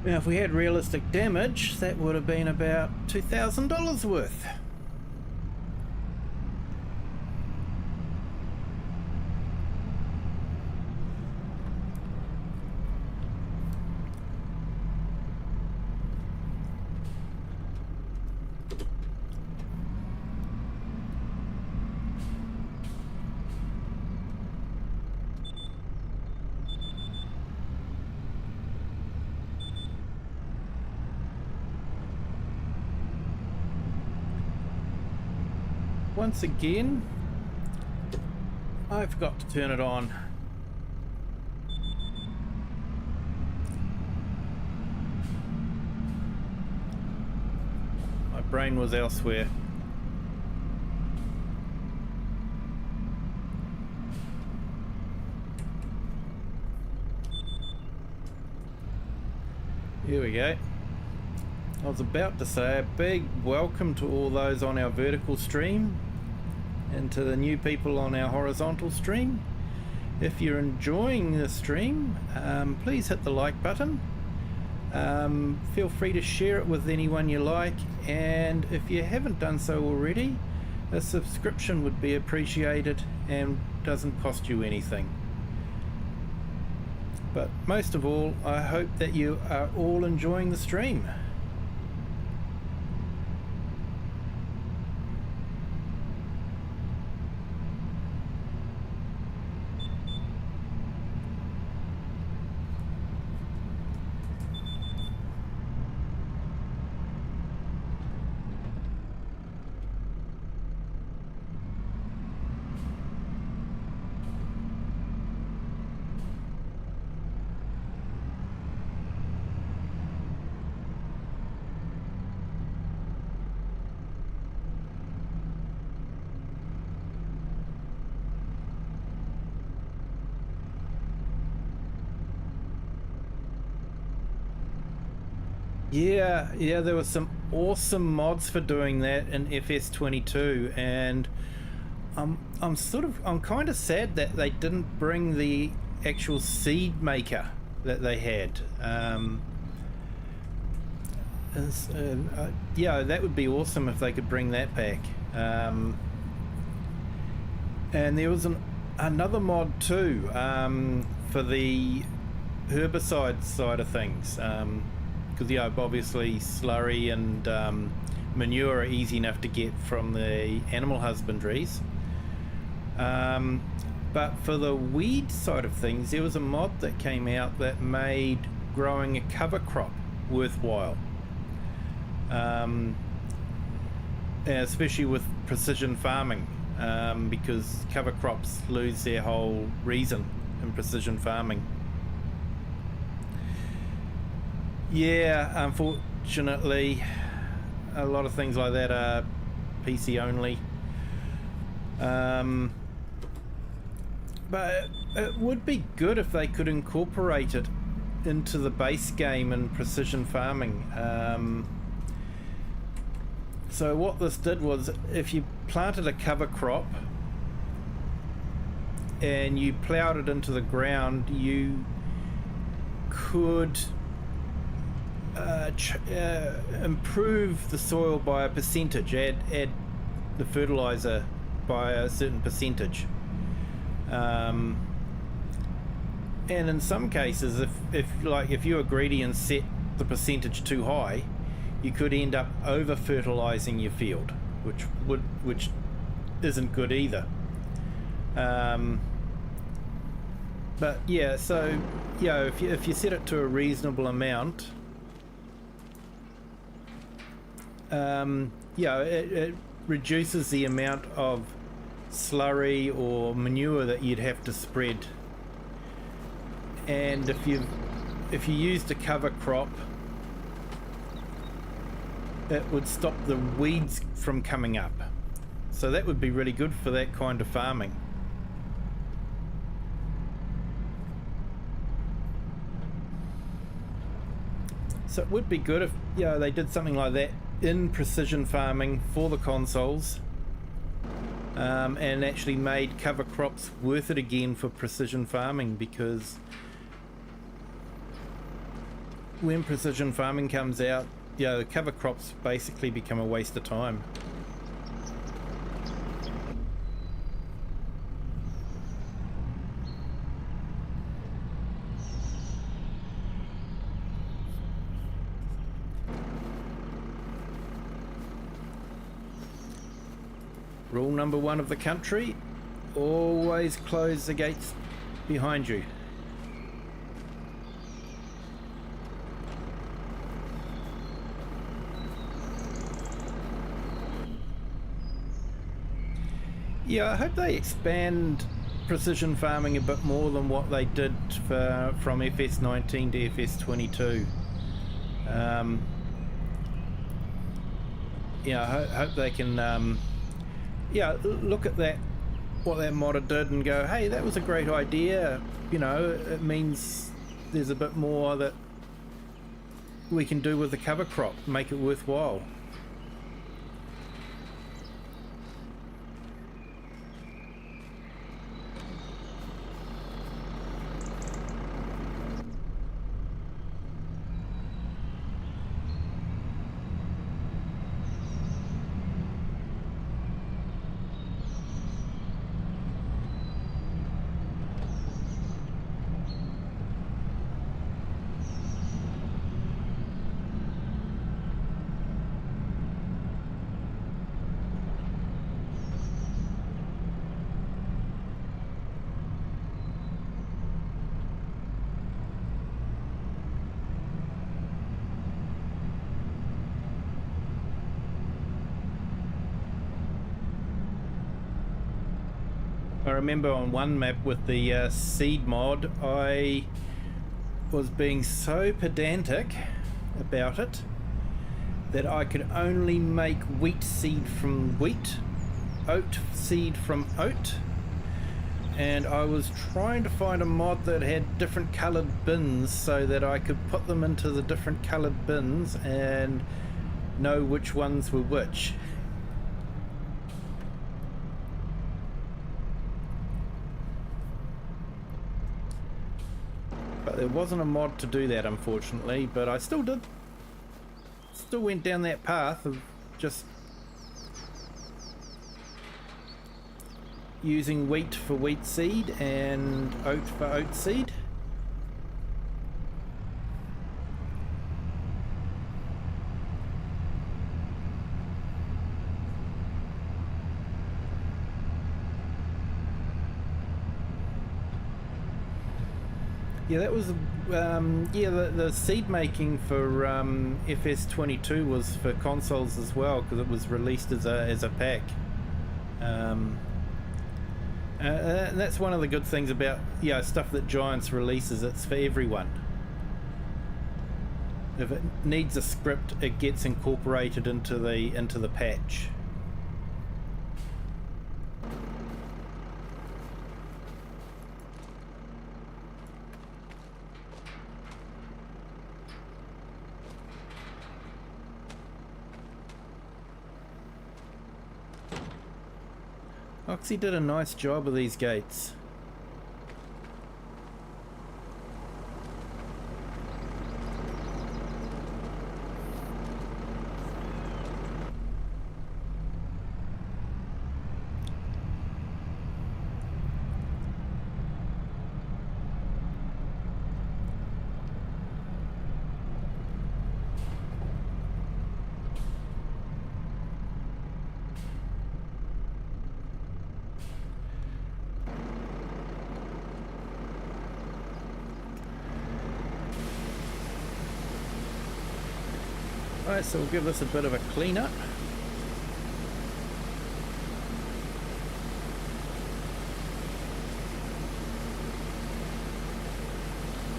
Now, if we had realistic damage, that would have been about $2,000 worth. once again, I forgot to turn it on. My brain was elsewhere. Here we go. I was about to say a big welcome to all those on our vertical stream and to the new people on our horizontal stream. If you're enjoying the stream, please hit the like button. Feel free to share it with anyone you like, and if you haven't done so already, a subscription would be appreciated and doesn't cost you anything. But most of all, I hope that you are all enjoying the stream. Yeah, there were some awesome mods for doing that in FS22, and I'm kind of sad that they didn't bring the actual seed maker that they had. Yeah, that would be awesome if they could bring that back. And there was another mod too, for the herbicide side of things. Because obviously slurry and manure are easy enough to get from the animal husbandries, but for the weed side of things, there was a mod that came out that made growing a cover crop worthwhile, especially with precision farming, because cover crops lose their whole reason in precision farming. Yeah, unfortunately, a lot of things like that are PC only. But it would be good if they could incorporate it into the base game in precision farming. So what this did was, if you planted a cover crop and you ploughed it into the ground, you could improve the soil by a percentage, add the fertilizer by a certain percentage, and in some cases, if you were greedy and set the percentage too high, you could end up over fertilizing your field, which isn't good either. But yeah, so if you set it to a reasonable amount, it reduces the amount of slurry or manure that you'd have to spread. And if you used a cover crop, it would stop the weeds from coming up. So that would be really good for that kind of farming. So it would be good if they did something like that in precision farming for the consoles, and actually made cover crops worth it again for precision farming, because when precision farming comes out, the cover crops basically become a waste of time. Rule number 1 of the country: always close the gates behind you. Yeah, I hope they expand precision farming a bit more than what they did from FS19 to FS22. Yeah, I hope they can yeah, look at that, what that modder did, and go, hey, that was a great idea. You know, it means there's a bit more that we can do with the cover crop, make it worthwhile. I remember on one map with the seed mod, I was being so pedantic about it that I could only make wheat seed from wheat, oat seed from oat, and I was trying to find a mod that had different coloured bins so that I could put them into the different coloured bins and know which ones were which. But there wasn't a mod to do that, unfortunately, but I still went down that path of just using wheat for wheat seed and oat for oat seed. Yeah, that was yeah, the seed making for FS22 was for consoles as well, because it was released as a pack. And that's one of the good things about stuff that Giants releases. It's for everyone. If it needs a script, it gets incorporated into the patch. Oxy did a nice job of these gates. Alright, so we'll give this a bit of a clean up.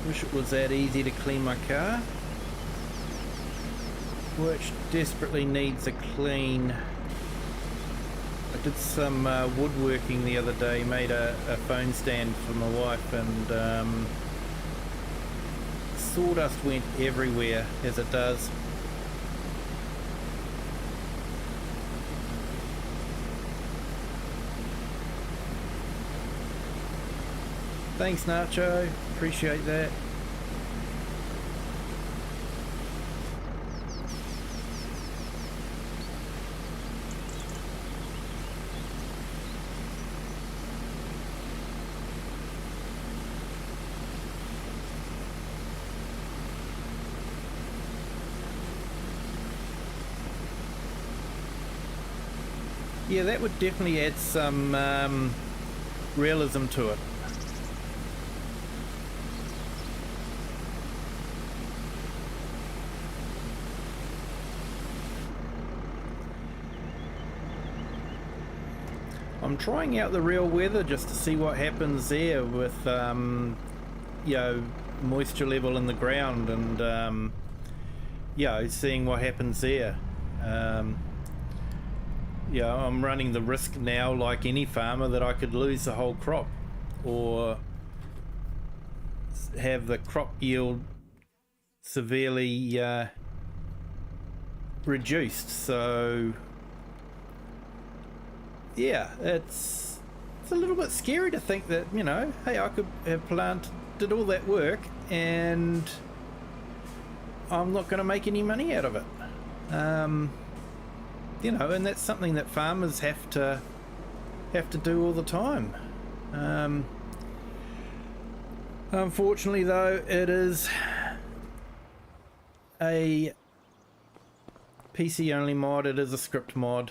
Wish it was that easy to clean my car, which desperately needs a clean. I did some woodworking the other day, made a phone stand for my wife, and sawdust went everywhere, as it does. Thanks, Nacho. Appreciate that. Yeah, that would definitely add some realism to it. I'm I'm trying out the real weather just to see what happens there with you know, moisture level in the ground, and you know, seeing what happens there. Yeah, I'm running the risk now, like any farmer, that I could lose the whole crop or have the crop yield severely reduced. So yeah, it's a little bit scary to think that, you know, hey, I could have did all that work and I'm not going to make any money out of it. You know, and that's something that farmers have to do all the time. Unfortunately, though, it is a PC only mod. It is a script mod.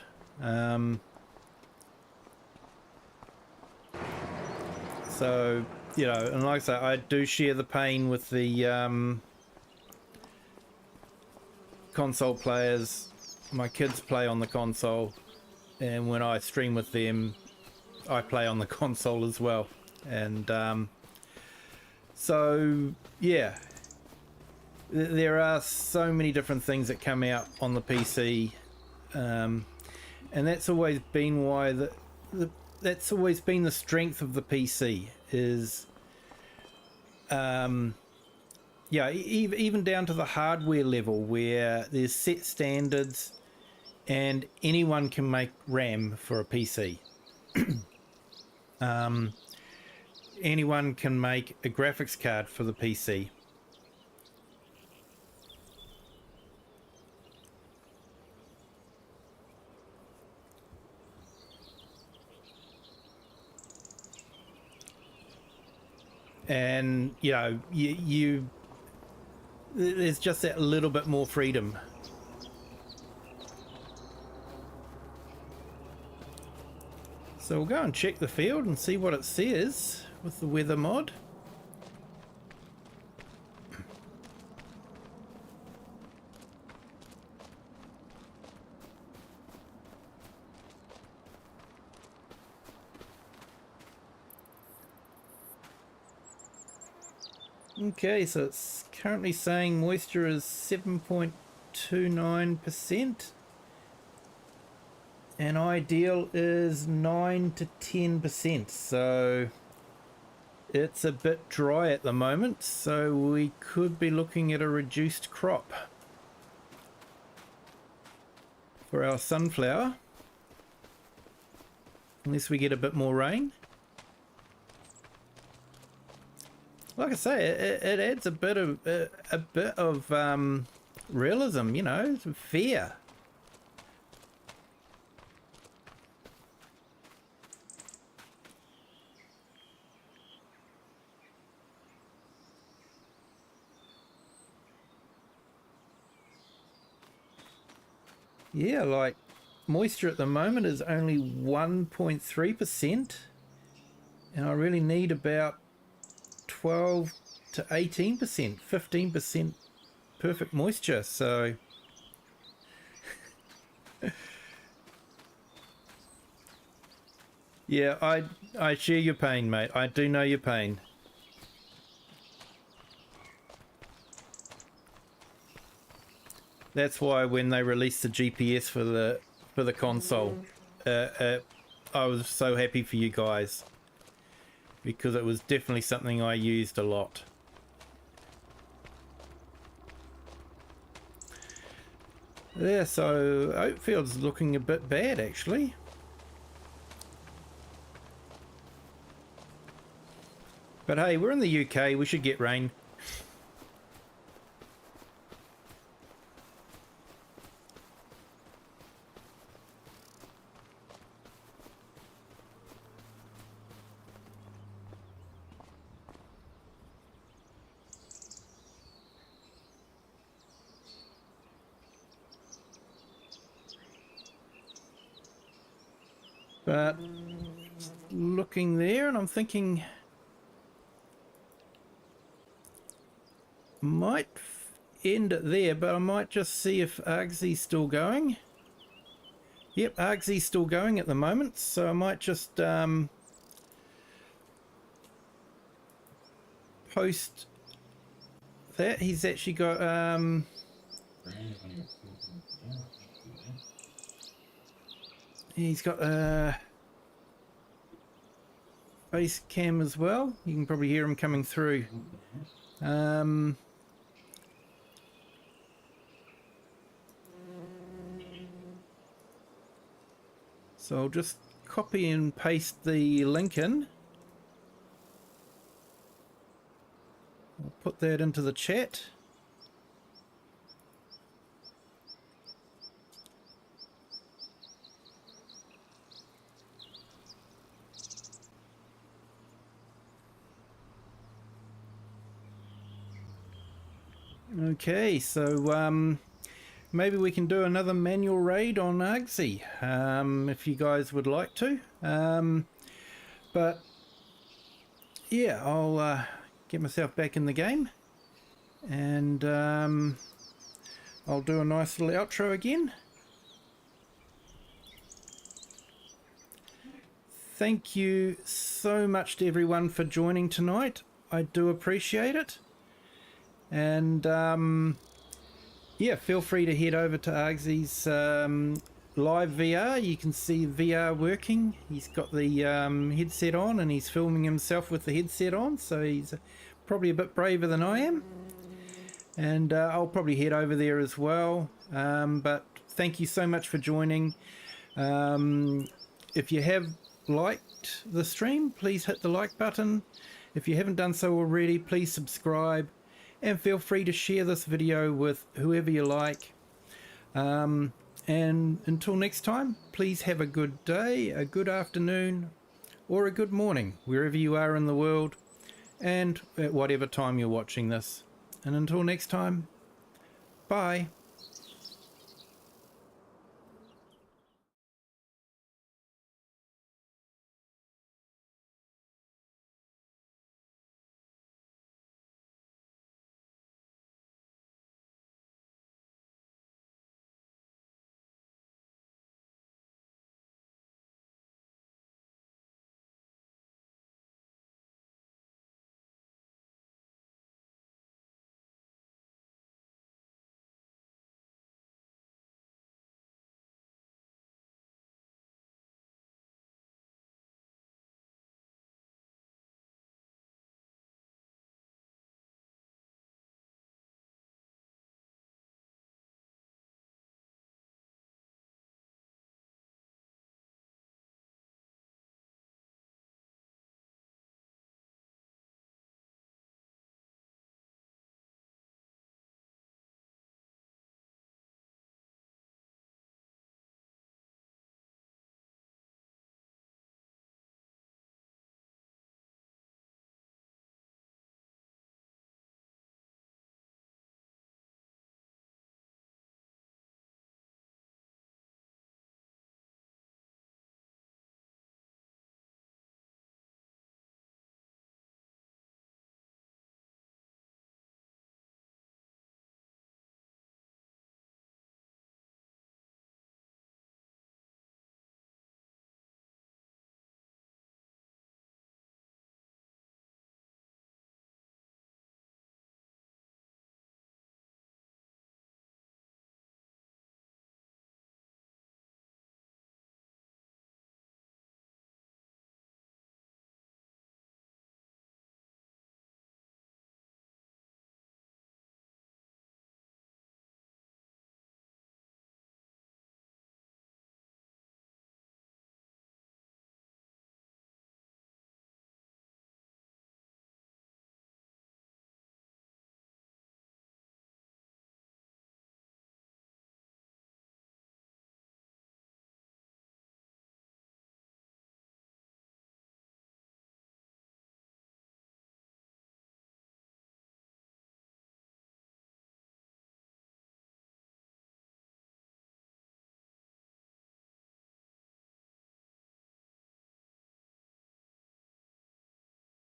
So, you know, and like I say, I do share the pain with the console players. My kids play on the console, and when I stream with them, I play on the console as well. And so yeah, there are so many different things that come out on the PC, and that's always been why that's always been the strength of the PC is yeah, even down to the hardware level where there's set standards and anyone can make RAM for a PC. Anyone can make a graphics card for the PC. And, you know, there's just that little bit more freedom. So we'll go and check the field and see what it says with the weather mod. Okay, so it's currently saying moisture is 7.29%. And ideal is 9 to 10%, so it's a bit dry at the moment, so we could be looking at a reduced crop for our sunflower, unless we get a bit more rain. Like I say, it adds a bit of realism, you know, fear. Yeah, like moisture at the moment is only 1.3%, and I really need about 12 to 18%, 15% perfect moisture. So yeah, I share your pain, mate. I do know your pain. That's why when they released the GPS for the console, I was so happy for you guys, because it was definitely something I used a lot. Yeah, so Oatfield's looking a bit bad actually. But hey, we're in the UK, we should get rain. But looking there, and I'm thinking might end it there, but I might just see if Argsy's still going. Yep, Argsy's still going at the moment, so I might just post that. He's actually got he's got a face cam as well. You can probably hear him coming through. So I'll just copy and paste the link in. I'll put that into the chat. Okay, so maybe we can do another manual raid on Argsy, if you guys would like to. But yeah, I'll get myself back in the game, and I'll do a nice little outro again. Thank you so much to everyone for joining tonight. I do appreciate it. And yeah, feel free to head over to Argsy's live VR. You can see VR working. He's got the headset on and he's filming himself with the headset on, so he's probably a bit braver than I am. And I'll probably head over there as well. But thank you so much for joining. If you have liked the stream, please hit the like button. If you haven't done so already, please subscribe. And feel free to share this video with whoever you like. And until next time, please have a good day, a good afternoon, or a good morning, wherever you are in the world, and at whatever time you're watching this. And until next time, bye.